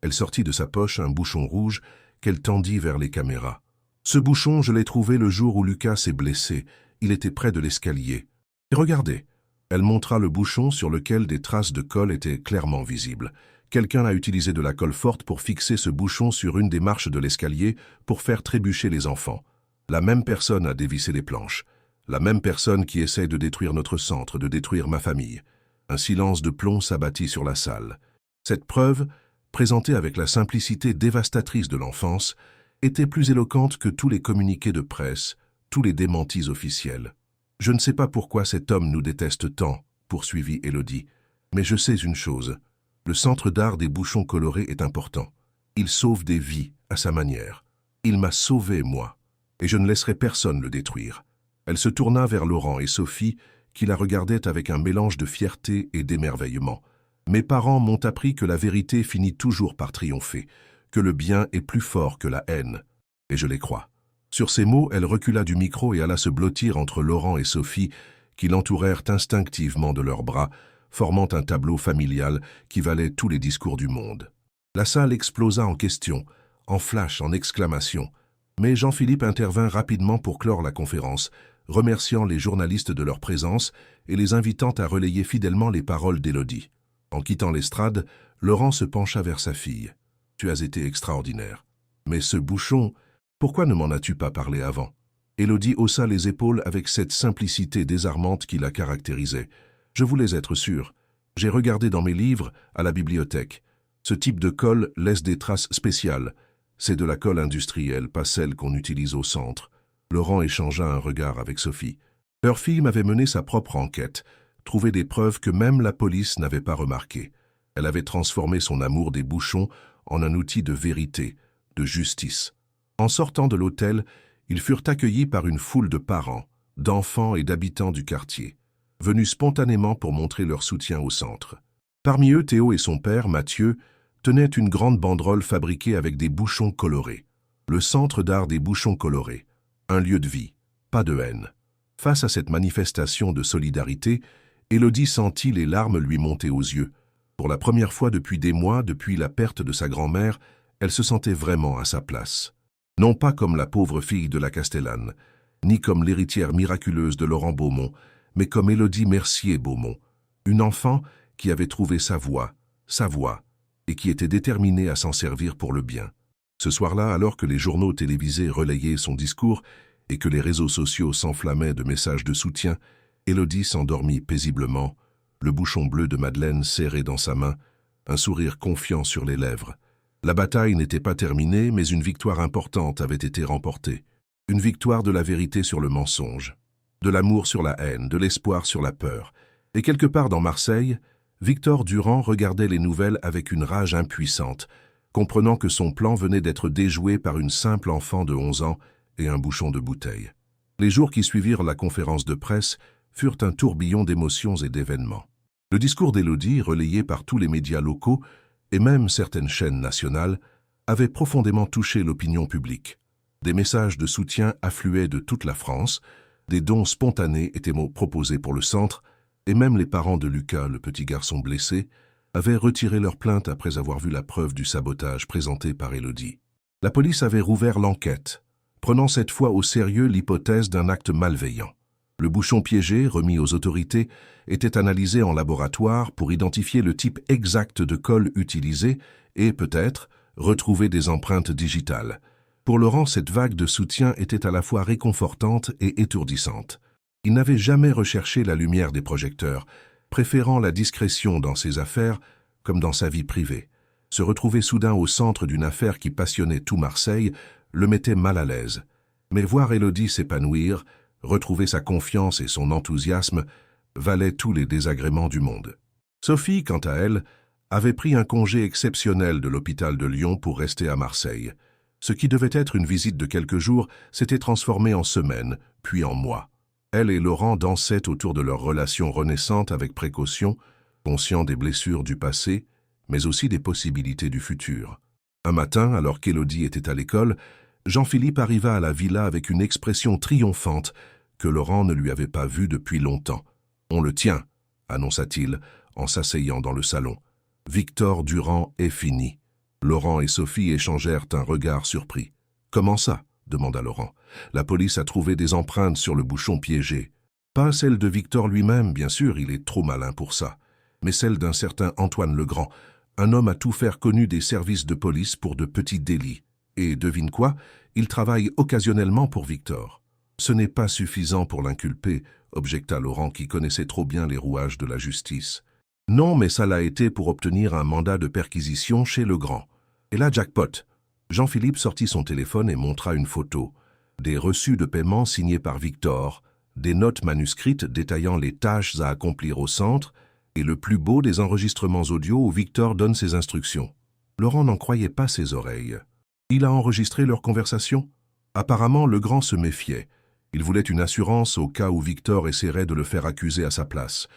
Elle sortit de sa poche un bouchon rouge qu'elle tendit vers les caméras. Ce bouchon, je l'ai trouvé le jour où Lucas s'est blessé. Il était près de l'escalier. Et regardez, elle montra le bouchon sur lequel des traces de colle étaient clairement visibles. Quelqu'un a utilisé de la colle forte pour fixer ce bouchon sur une des marches de l'escalier pour faire trébucher les enfants. La même personne a dévissé les planches. La même personne qui essaie de détruire notre centre, de détruire ma famille. Un silence de plomb s'abattit sur la salle. Cette preuve, présentée avec la simplicité dévastatrice de l'enfance, était plus éloquente que tous les communiqués de presse, tous les démentis officiels. Je ne sais pas pourquoi cet homme nous déteste tant, poursuivit Élodie, mais je sais une chose. Le centre d'art des bouchons colorés est important. Il sauve des vies à sa manière. Il m'a sauvé, moi, et je ne laisserai personne le détruire. Elle se tourna vers Laurent et Sophie, qui la regardaient avec un mélange de fierté et d'émerveillement. Mes parents m'ont appris que la vérité finit toujours par triompher, que le bien est plus fort que la haine. Et je les crois. Sur ces mots, elle recula du micro et alla se blottir entre Laurent et Sophie, qui l'entourèrent instinctivement de leurs bras, formant un tableau familial qui valait tous les discours du monde. La salle explosa en questions, en flashs, en exclamations. Mais Jean-Philippe intervint rapidement pour clore la conférence, remerciant les journalistes de leur présence et les invitant à relayer fidèlement les paroles d'Élodie. En quittant l'estrade, Laurent se pencha vers sa fille. « Tu as été extraordinaire. Mais ce bouchon, pourquoi ne m'en as-tu pas parlé avant ?» Élodie haussa les épaules avec cette simplicité désarmante qui la caractérisait. « Je voulais être sûre. J'ai regardé dans mes livres, à la bibliothèque. Ce type de colle laisse des traces spéciales. C'est de la colle industrielle, pas celle qu'on utilise au centre. » Laurent échangea un regard avec Sophie. Leur fille m'avait mené sa propre enquête, trouvé des preuves que même la police n'avait pas remarquées. Elle avait transformé son amour des bouchons en un outil de vérité, de justice. En sortant de l'hôtel, ils furent accueillis par une foule de parents, d'enfants et d'habitants du quartier, venus spontanément pour montrer leur soutien au centre. Parmi eux, Théo et son père, Mathieu, tenaient une grande banderole fabriquée avec des bouchons colorés. Le centre d'art des bouchons colorés. Un lieu de vie, pas de haine. Face à cette manifestation de solidarité, Élodie sentit les larmes lui monter aux yeux. Pour la première fois depuis des mois, depuis la perte de sa grand-mère, elle se sentait vraiment à sa place. Non pas comme la pauvre fille de la Castellane, ni comme l'héritière miraculeuse de Laurent Beaumont, mais comme Élodie Mercier-Beaumont, une enfant qui avait trouvé sa voie, et qui était déterminée à s'en servir pour le bien. Ce soir-là, alors que les journaux télévisés relayaient son discours et que les réseaux sociaux s'enflammaient de messages de soutien, Élodie s'endormit paisiblement, le bouchon bleu de Madeleine serré dans sa main, un sourire confiant sur les lèvres. La bataille n'était pas terminée, mais une victoire importante avait été remportée. Une victoire de la vérité sur le mensonge, de l'amour sur la haine, de l'espoir sur la peur. Et quelque part dans Marseille, Victor Durand regardait les nouvelles avec une rage impuissante, comprenant que son plan venait d'être déjoué par une simple enfant de 11 ans et un bouchon de bouteille. Les jours qui suivirent la conférence de presse furent un tourbillon d'émotions et d'événements. Le discours d'Élodie, relayé par tous les médias locaux et même certaines chaînes nationales, avait profondément touché l'opinion publique. Des messages de soutien affluaient de toute la France, des dons spontanés étaient proposés pour le centre, et même les parents de Lucas, le petit garçon blessé, avaient retiré leur plainte après avoir vu la preuve du sabotage présenté par Élodie. La police avait rouvert l'enquête, prenant cette fois au sérieux l'hypothèse d'un acte malveillant. Le bouchon piégé, remis aux autorités, était analysé en laboratoire pour identifier le type exact de colle utilisé et, peut-être, retrouver des empreintes digitales. Pour Laurent, cette vague de soutien était à la fois réconfortante et étourdissante. Il n'avait jamais recherché la lumière des projecteurs, préférant la discrétion dans ses affaires comme dans sa vie privée. Se retrouver soudain au centre d'une affaire qui passionnait tout Marseille le mettait mal à l'aise. Mais voir Élodie s'épanouir, retrouver sa confiance et son enthousiasme, valait tous les désagréments du monde. Sophie, quant à elle, avait pris un congé exceptionnel de l'hôpital de Lyon pour rester à Marseille. Ce qui devait être une visite de quelques jours s'était transformé en semaines, puis en mois. Elle et Laurent dansaient autour de leur relation renaissante avec précaution, conscients des blessures du passé, mais aussi des possibilités du futur. Un matin, alors qu'Élodie était à l'école, Jean-Philippe arriva à la villa avec une expression triomphante que Laurent ne lui avait pas vue depuis longtemps. « On le tient », annonça-t-il en s'asseyant dans le salon. « Victor Durand est fini. » Laurent et Sophie échangèrent un regard surpris. « Comment ça ?» demanda Laurent. « La police a trouvé des empreintes sur le bouchon piégé. Pas celle de Victor lui-même, bien sûr, il est trop malin pour ça, mais celle d'un certain Antoine Legrand, un homme à tout faire connu des services de police pour de petits délits. Et devine quoi, il travaille occasionnellement pour Victor. » « Ce n'est pas suffisant pour l'inculper, » objecta Laurent qui connaissait trop bien les rouages de la justice. « Non, mais ça l'a été pour obtenir un mandat de perquisition chez Legrand. » Et là, jackpot. Jean-Philippe sortit son téléphone et montra une photo. Des reçus de paiement signés par Victor, des notes manuscrites détaillant les tâches à accomplir au centre, et le plus beau des enregistrements audio où Victor donne ses instructions. Laurent n'en croyait pas ses oreilles. Il a enregistré leur conversation? Apparemment, Legrand se méfiait. Il voulait une assurance au cas où Victor essaierait de le faire accuser à sa place.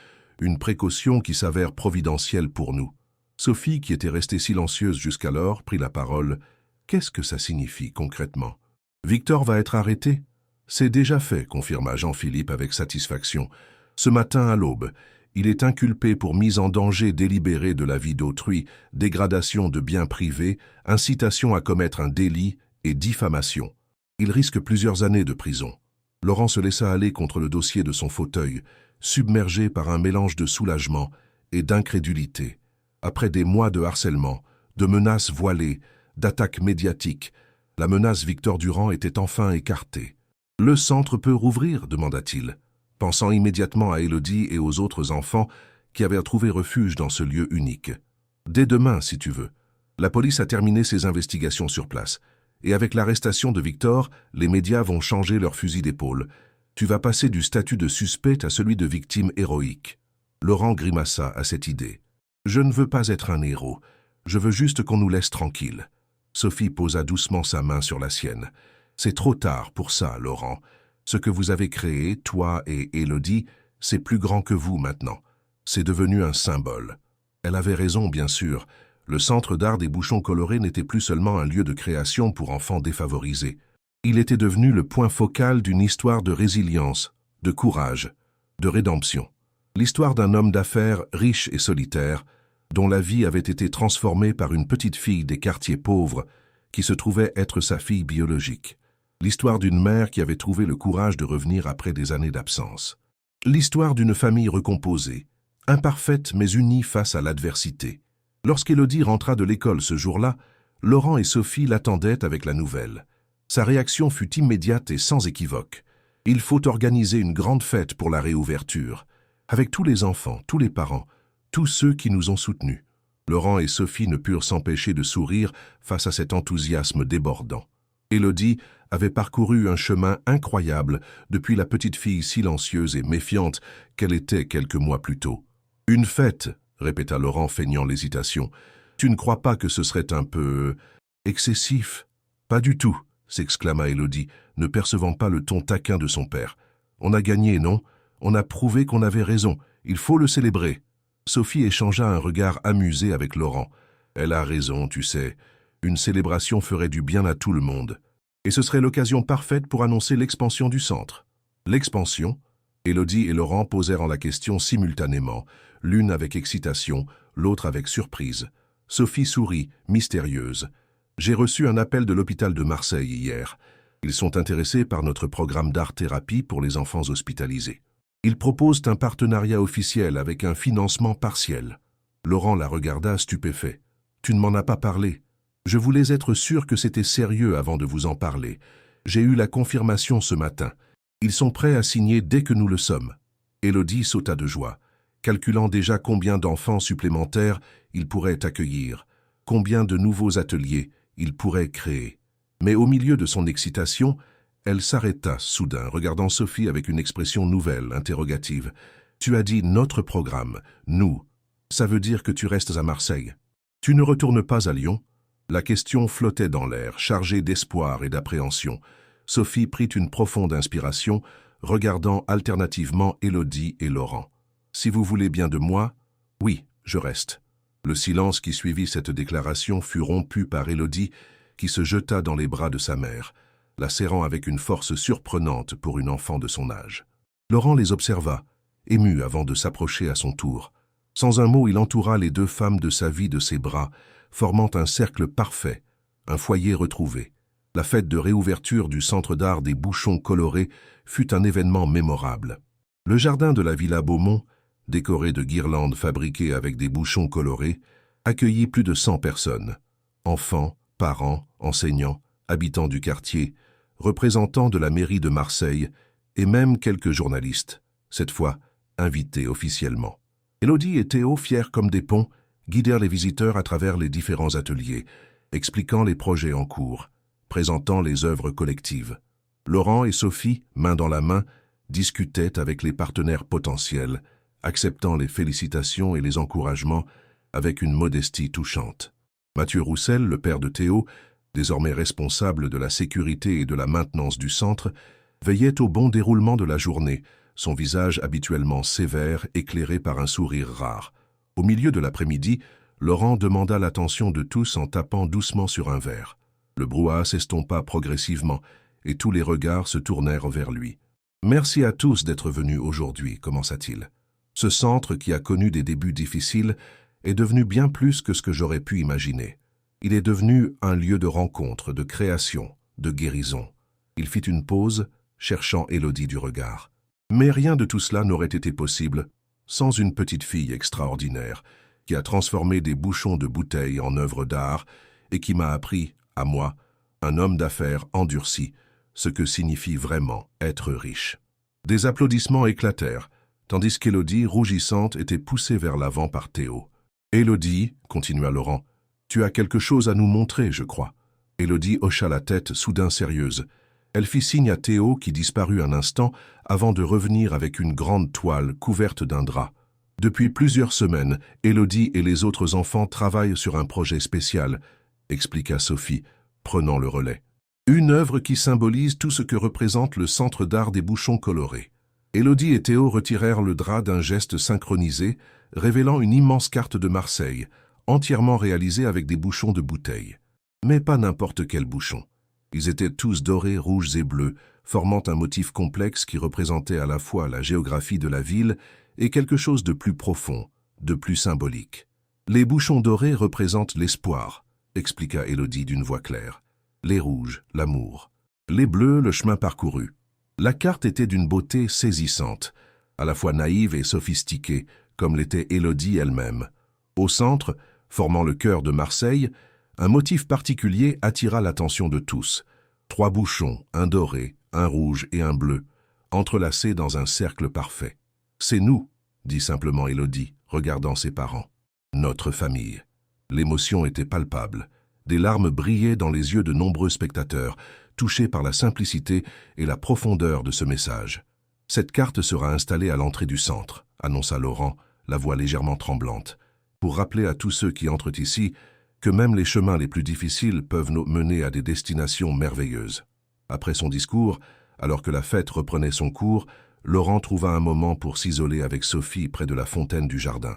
Une précaution qui s'avère providentielle pour nous. Sophie, qui était restée silencieuse jusqu'alors, prit la parole. « Qu'est-ce que ça signifie concrètement ?»« Victor va être arrêté ?»« C'est déjà fait, » confirma Jean-Philippe avec satisfaction. « Ce matin à l'aube, il est inculpé pour mise en danger délibérée de la vie d'autrui, dégradation de biens privés, incitation à commettre un délit et diffamation. Il risque plusieurs années de prison. » Laurent se laissa aller contre le dossier de son fauteuil, submergé par un mélange de soulagement et d'incrédulité. Après des mois de harcèlement, de menaces voilées, d'attaques médiatiques, la menace Victor Durand était enfin écartée. « Le centre peut rouvrir ?» demanda-t-il, pensant immédiatement à Élodie et aux autres enfants qui avaient trouvé refuge dans ce lieu unique. « Dès demain, si tu veux. La police a terminé ses investigations sur place. Et avec l'arrestation de Victor, les médias vont changer leur fusil d'épaule. Tu vas passer du statut de suspect à celui de victime héroïque. » Laurent grimaça à cette idée. « Je ne veux pas être un héros. Je veux juste qu'on nous laisse tranquilles. » Sophie posa doucement sa main sur la sienne. « C'est trop tard pour ça, Laurent. Ce que vous avez créé, toi et Élodie, c'est plus grand que vous maintenant. C'est devenu un symbole. » Elle avait raison, bien sûr. Le centre d'art des bouchons colorés n'était plus seulement un lieu de création pour enfants défavorisés. Il était devenu le point focal d'une histoire de résilience, de courage, de rédemption. L'histoire d'un homme d'affaires riche et solitaire, dont la vie avait été transformée par une petite fille des quartiers pauvres qui se trouvait être sa fille biologique. L'histoire d'une mère qui avait trouvé le courage de revenir après des années d'absence. L'histoire d'une famille recomposée, imparfaite mais unie face à l'adversité. Lorsqu'Élodie rentra de l'école ce jour-là, Laurent et Sophie l'attendaient avec la nouvelle. Sa réaction fut immédiate et sans équivoque. « Il faut organiser une grande fête pour la réouverture, avec tous les enfants, tous les parents, tous ceux qui nous ont soutenus. » Laurent et Sophie ne purent s'empêcher de sourire face à cet enthousiasme débordant. Élodie avait parcouru un chemin incroyable depuis la petite fille silencieuse et méfiante qu'elle était quelques mois plus tôt. « Une fête !» répéta Laurent feignant l'hésitation. « Tu ne crois pas que ce serait un peu... excessif ?»« Pas du tout !» s'exclama Élodie, ne percevant pas le ton taquin de son père. « On a gagné, non? On a prouvé qu'on avait raison. Il faut le célébrer. » Sophie échangea un regard amusé avec Laurent. « Elle a raison, tu sais. Une célébration ferait du bien à tout le monde. Et ce serait l'occasion parfaite pour annoncer l'expansion du centre. » L'expansion? Élodie et Laurent posèrent la question simultanément, l'une avec excitation, l'autre avec surprise. Sophie sourit, mystérieuse. « J'ai reçu un appel de l'hôpital de Marseille hier. Ils sont intéressés par notre programme d'art-thérapie pour les enfants hospitalisés. Ils proposent un partenariat officiel avec un financement partiel. » Laurent la regarda stupéfait. « Tu ne m'en as pas parlé. Je voulais être sûr que c'était sérieux avant de vous en parler. J'ai eu la confirmation ce matin. Ils sont prêts à signer dès que nous le sommes. » Élodie sauta de joie, calculant déjà combien d'enfants supplémentaires ils pourraient accueillir, combien de nouveaux ateliers ils pourraient créer. Mais au milieu de son excitation, elle s'arrêta soudain, regardant Sophie avec une expression nouvelle, interrogative. « Tu as dit notre programme, nous. Ça veut dire que tu restes à Marseille. Tu ne retournes pas à Lyon ?» La question flottait dans l'air, chargée d'espoir et d'appréhension. Sophie prit une profonde inspiration, regardant alternativement Élodie et Laurent. « Si vous voulez bien de moi, oui, je reste. » Le silence qui suivit cette déclaration fut rompu par Élodie, qui se jeta dans les bras de sa mère, la serrant avec une force surprenante pour une enfant de son âge. Laurent les observa, ému avant de s'approcher à son tour. Sans un mot, il entoura les deux femmes de sa vie de ses bras, formant un cercle parfait, un foyer retrouvé. La fête de réouverture du centre d'art des Bouchons colorés fut un événement mémorable. Le jardin de la Villa Beaumont, décoré de guirlandes fabriquées avec des bouchons colorés, accueillit plus de 100 personnes. Enfants, parents, enseignants, habitants du quartier, représentants de la mairie de Marseille et même quelques journalistes, cette fois invités officiellement. Élodie et Théo, fiers comme des ponts, guidèrent les visiteurs à travers les différents ateliers, expliquant les projets en cours, présentant les œuvres collectives. Laurent et Sophie, main dans la main, discutaient avec les partenaires potentiels, acceptant les félicitations et les encouragements avec une modestie touchante. Mathieu Roussel, le père de Théo, désormais responsable de la sécurité et de la maintenance du centre, veillait au bon déroulement de la journée, son visage habituellement sévère éclairé par un sourire rare. Au milieu de l'après-midi, Laurent demanda l'attention de tous en tapant doucement sur un verre. Le brouhaha s'estompa progressivement et tous les regards se tournèrent vers lui. « Merci à tous d'être venus aujourd'hui », commença-t-il. « Ce centre qui a connu des débuts difficiles est devenu bien plus que ce que j'aurais pu imaginer. Il est devenu un lieu de rencontre, de création, de guérison. » Il fit une pause, cherchant Élodie du regard. Mais rien de tout cela n'aurait été possible sans une petite fille extraordinaire qui a transformé des bouchons de bouteilles en œuvres d'art et qui m'a appris, à moi, un homme d'affaires endurci, ce que signifie vraiment être riche. Des applaudissements éclatèrent, tandis qu'Élodie, rougissante, était poussée vers l'avant par Théo. « Élodie, » continua Laurent, « tu as quelque chose à nous montrer, je crois. » Élodie hocha la tête, soudain sérieuse. Elle fit signe à Théo qui disparut un instant avant de revenir avec une grande toile couverte d'un drap. Depuis plusieurs semaines, Élodie et les autres enfants travaillent sur un projet spécial, expliqua Sophie, prenant le relais. Une œuvre qui symbolise tout ce que représente le centre d'art des Bouchons colorés. Élodie et Théo retirèrent le drap d'un geste synchronisé, révélant une immense carte de Marseille, entièrement réalisée avec des bouchons de bouteilles. Mais pas n'importe quel bouchon. Ils étaient tous dorés, rouges et bleus, formant un motif complexe qui représentait à la fois la géographie de la ville et quelque chose de plus profond, de plus symbolique. Les bouchons dorés représentent l'espoir, expliqua Élodie d'une voix claire. Les rouges, l'amour. Les bleus, le chemin parcouru. La carte était d'une beauté saisissante, à la fois naïve et sophistiquée, comme l'était Élodie elle-même. Au centre, formant le cœur de Marseille, un motif particulier attira l'attention de tous. 3 bouchons, un doré, un rouge et un bleu, entrelacés dans un cercle parfait. « C'est nous », dit simplement Élodie, regardant ses parents. « Notre famille. » L'émotion était palpable. Des larmes brillaient dans les yeux de nombreux spectateurs, touchés par la simplicité et la profondeur de ce message. « Cette carte sera installée à l'entrée du centre », annonça Laurent, la voix légèrement tremblante, pour rappeler à tous ceux qui entrent ici que même les chemins les plus difficiles peuvent nous mener à des destinations merveilleuses. Après son discours, alors que la fête reprenait son cours, Laurent trouva un moment pour s'isoler avec Sophie près de la fontaine du jardin.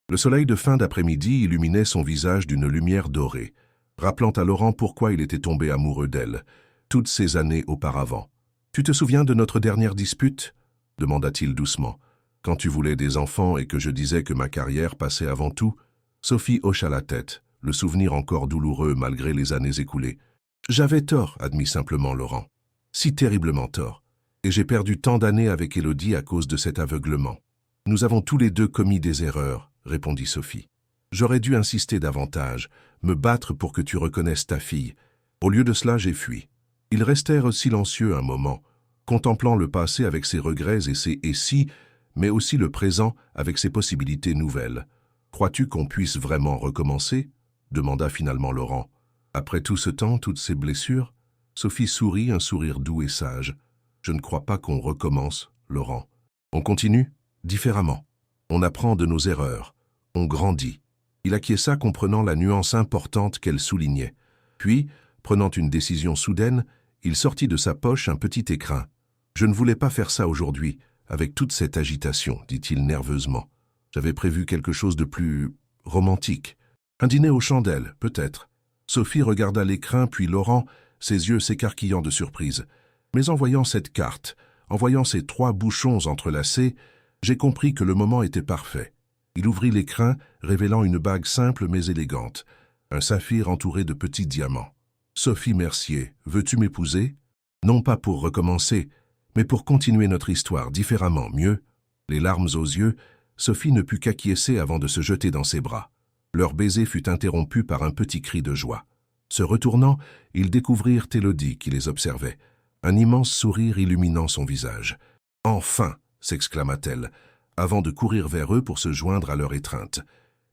Le soleil de fin d'après-midi illuminait son visage d'une lumière dorée, rappelant à Laurent pourquoi il était tombé amoureux d'elle, toutes ces années auparavant. « Tu te souviens de notre dernière dispute ?» demanda-t-il doucement. « Quand tu voulais des enfants et que je disais que ma carrière passait avant tout ?» Sophie hocha la tête, le souvenir encore douloureux malgré les années écoulées. « J'avais tort, » admit simplement Laurent. « Si terriblement tort. Et j'ai perdu tant d'années avec Élodie à cause de cet aveuglement. Nous avons tous les deux commis des erreurs, » répondit Sophie. « J'aurais dû insister davantage, me battre pour que tu reconnaisses ta fille. Au lieu de cela, j'ai fui. » Ils restèrent silencieux un moment, contemplant le passé avec ses regrets et ses « et si », mais aussi le présent avec ses possibilités nouvelles. « Crois-tu qu'on puisse vraiment recommencer ?» demanda finalement Laurent. « Après tout ce temps, toutes ces blessures ?» Sophie sourit, un sourire doux et sage. « Je ne crois pas qu'on recommence, Laurent. On continue différemment. On apprend de nos erreurs. On grandit. » Il acquiesça, comprenant la nuance importante qu'elle soulignait. Puis, prenant une décision soudaine, il sortit de sa poche un petit écrin. « Je ne voulais pas faire ça aujourd'hui, avec toute cette agitation, » dit-il nerveusement. « J'avais prévu quelque chose de plus romantique. Un dîner aux chandelles, peut-être. Sophie regarda l'écrin puis Laurent, ses yeux s'écarquillant de surprise. Mais en voyant cette carte, en voyant ces 3 bouchons entrelacés, j'ai compris que le moment était parfait. Il ouvrit l'écrin, révélant une bague simple mais élégante, un saphir entouré de petits diamants. « Sophie Mercier, veux-tu m'épouser? Non pas pour recommencer, mais pour continuer notre histoire différemment, mieux. » Les larmes aux yeux, Sophie ne put qu'acquiescer avant de se jeter dans ses bras. Leur baiser fut interrompu par un petit cri de joie. Se retournant, ils découvrirent Élodie qui les observait, un immense sourire illuminant son visage. « Enfin !» s'exclama-t-elle, avant de courir vers eux pour se joindre à leur étreinte.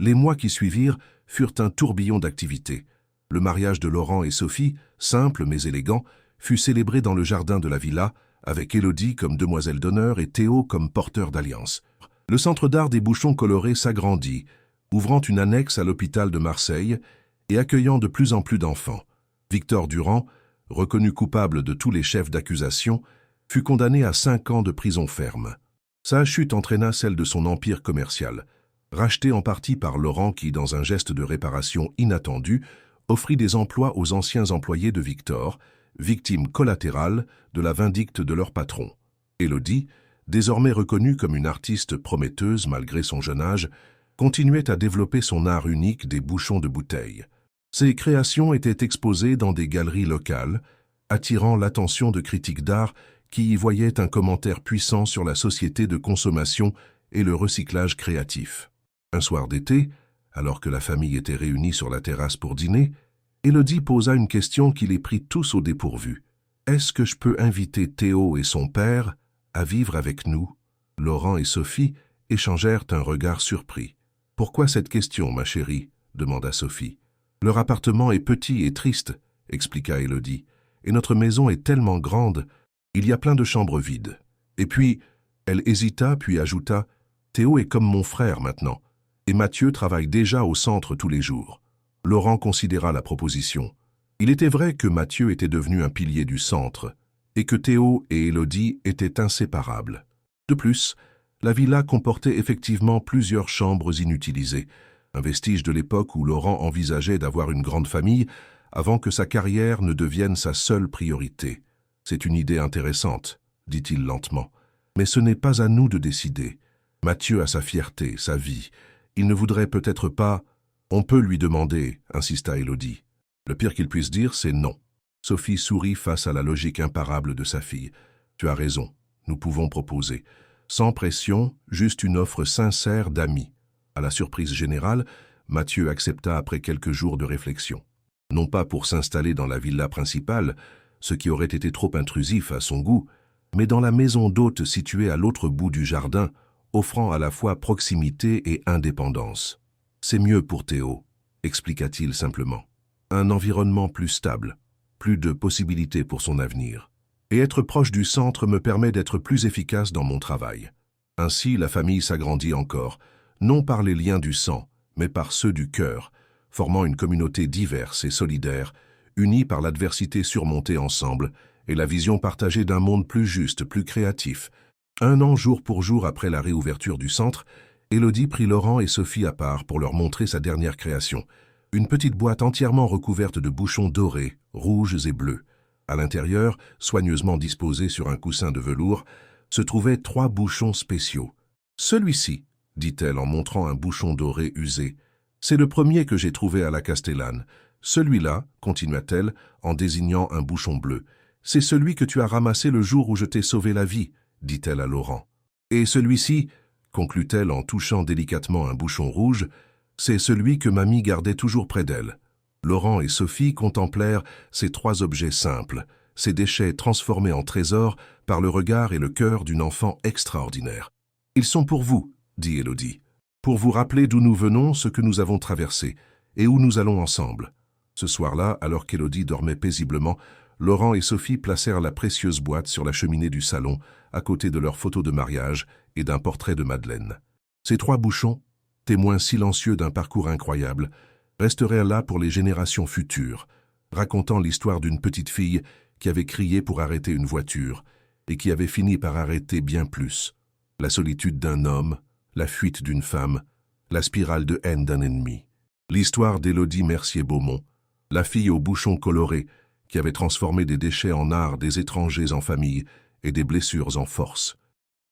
Les mois qui suivirent furent un tourbillon d'activités. Le mariage de Laurent et Sophie, simple mais élégant, fut célébré dans le jardin de la villa, avec Élodie comme demoiselle d'honneur et Théo comme porteur d'alliance. Le centre d'art des bouchons colorés s'agrandit, ouvrant une annexe à l'hôpital de Marseille et accueillant de plus en plus d'enfants. Victor Durand, reconnu coupable de tous les chefs d'accusation, fut condamné à 5 ans de prison ferme. Sa chute entraîna celle de son empire commercial, racheté en partie par Laurent qui, dans un geste de réparation inattendu, offrit des emplois aux anciens employés de Victor, victimes collatérales de la vindicte de leur patron. Élodie, désormais reconnue comme une artiste prometteuse malgré son jeune âge, continuait à développer son art unique des bouchons de bouteilles. Ses créations étaient exposées dans des galeries locales, attirant l'attention de critiques d'art qui y voyaient un commentaire puissant sur la société de consommation et le recyclage créatif. Un soir d'été, alors que la famille était réunie sur la terrasse pour dîner, Élodie posa une question qui les prit tous au dépourvu. « Est-ce que je peux inviter Théo et son père à vivre avec nous ?» Laurent et Sophie échangèrent un regard surpris. « Pourquoi cette question, ma chérie ?» demanda Sophie. « Leur appartement est petit et triste, » expliqua Élodie, « et notre maison est tellement grande, il y a plein de chambres vides. Et puis, elle hésita puis ajouta, « Théo est comme mon frère maintenant, et Mathieu travaille déjà au centre tous les jours. » Laurent considéra la proposition. Il était vrai que Mathieu était devenu un pilier du centre, et que Théo et Élodie étaient inséparables. De plus, la villa comportait effectivement plusieurs chambres inutilisées, un vestige de l'époque où Laurent envisageait d'avoir une grande famille avant que sa carrière ne devienne sa seule priorité. « C'est une idée intéressante, » dit-il lentement, « mais ce n'est pas à nous de décider. Mathieu a sa fierté, sa vie. Il ne voudrait peut-être pas... » « On peut lui demander, » insista Élodie. « Le pire qu'il puisse dire, c'est non. » Sophie sourit face à la logique imparable de sa fille. « Tu as raison, nous pouvons proposer. Sans pression, juste une offre sincère d'amis. » À la surprise générale, Mathieu accepta après quelques jours de réflexion. Non pas pour s'installer dans la villa principale, ce qui aurait été trop intrusif à son goût, mais dans la maison d'hôte située à l'autre bout du jardin, offrant à la fois proximité et indépendance. « C'est mieux pour Théo, » expliqua-t-il simplement. « Un environnement plus stable, plus de possibilités pour son avenir. Et être proche du centre me permet d'être plus efficace dans mon travail. » Ainsi, la famille s'agrandit encore, non par les liens du sang, mais par ceux du cœur, formant une communauté diverse et solidaire, unie par l'adversité surmontée ensemble et la vision partagée d'un monde plus juste, plus créatif. 1 an jour pour jour après la réouverture du centre, Élodie prit Laurent et Sophie à part pour leur montrer sa dernière création, une petite boîte entièrement recouverte de bouchons dorés, rouges et bleus. À l'intérieur, soigneusement disposés sur un coussin de velours, se trouvaient 3 bouchons spéciaux. « Celui-ci, » dit-elle en montrant un bouchon doré usé, « c'est le premier que j'ai trouvé à la Castellane. Celui-là, » continua-t-elle en désignant un bouchon bleu, « c'est celui que tu as ramassé le jour où je t'ai sauvé la vie, » dit-elle à Laurent. « Et celui-ci, » conclut-elle en touchant délicatement un bouchon rouge, « c'est celui que mamie gardait toujours près d'elle. » Laurent et Sophie contemplèrent ces 3 objets simples, ces déchets transformés en trésors par le regard et le cœur d'une enfant extraordinaire. « Ils sont pour vous, » dit Élodie, « pour vous rappeler d'où nous venons, ce que nous avons traversé, et où nous allons ensemble. » Ce soir-là, alors qu'Élodie dormait paisiblement, Laurent et Sophie placèrent la précieuse boîte sur la cheminée du salon, à côté de leur photo de mariage et d'un portrait de Madeleine. Ces 3 bouchons, témoins silencieux d'un parcours incroyable, resteraient là pour les générations futures, racontant l'histoire d'une petite fille qui avait crié pour arrêter une voiture et qui avait fini par arrêter bien plus. La solitude d'un homme, la fuite d'une femme, la spirale de haine d'un ennemi. L'histoire d'Élodie Mercier-Beaumont, La fille aux bouchons colorés, qui avait transformé des déchets en art, des étrangers en famille et des blessures en force.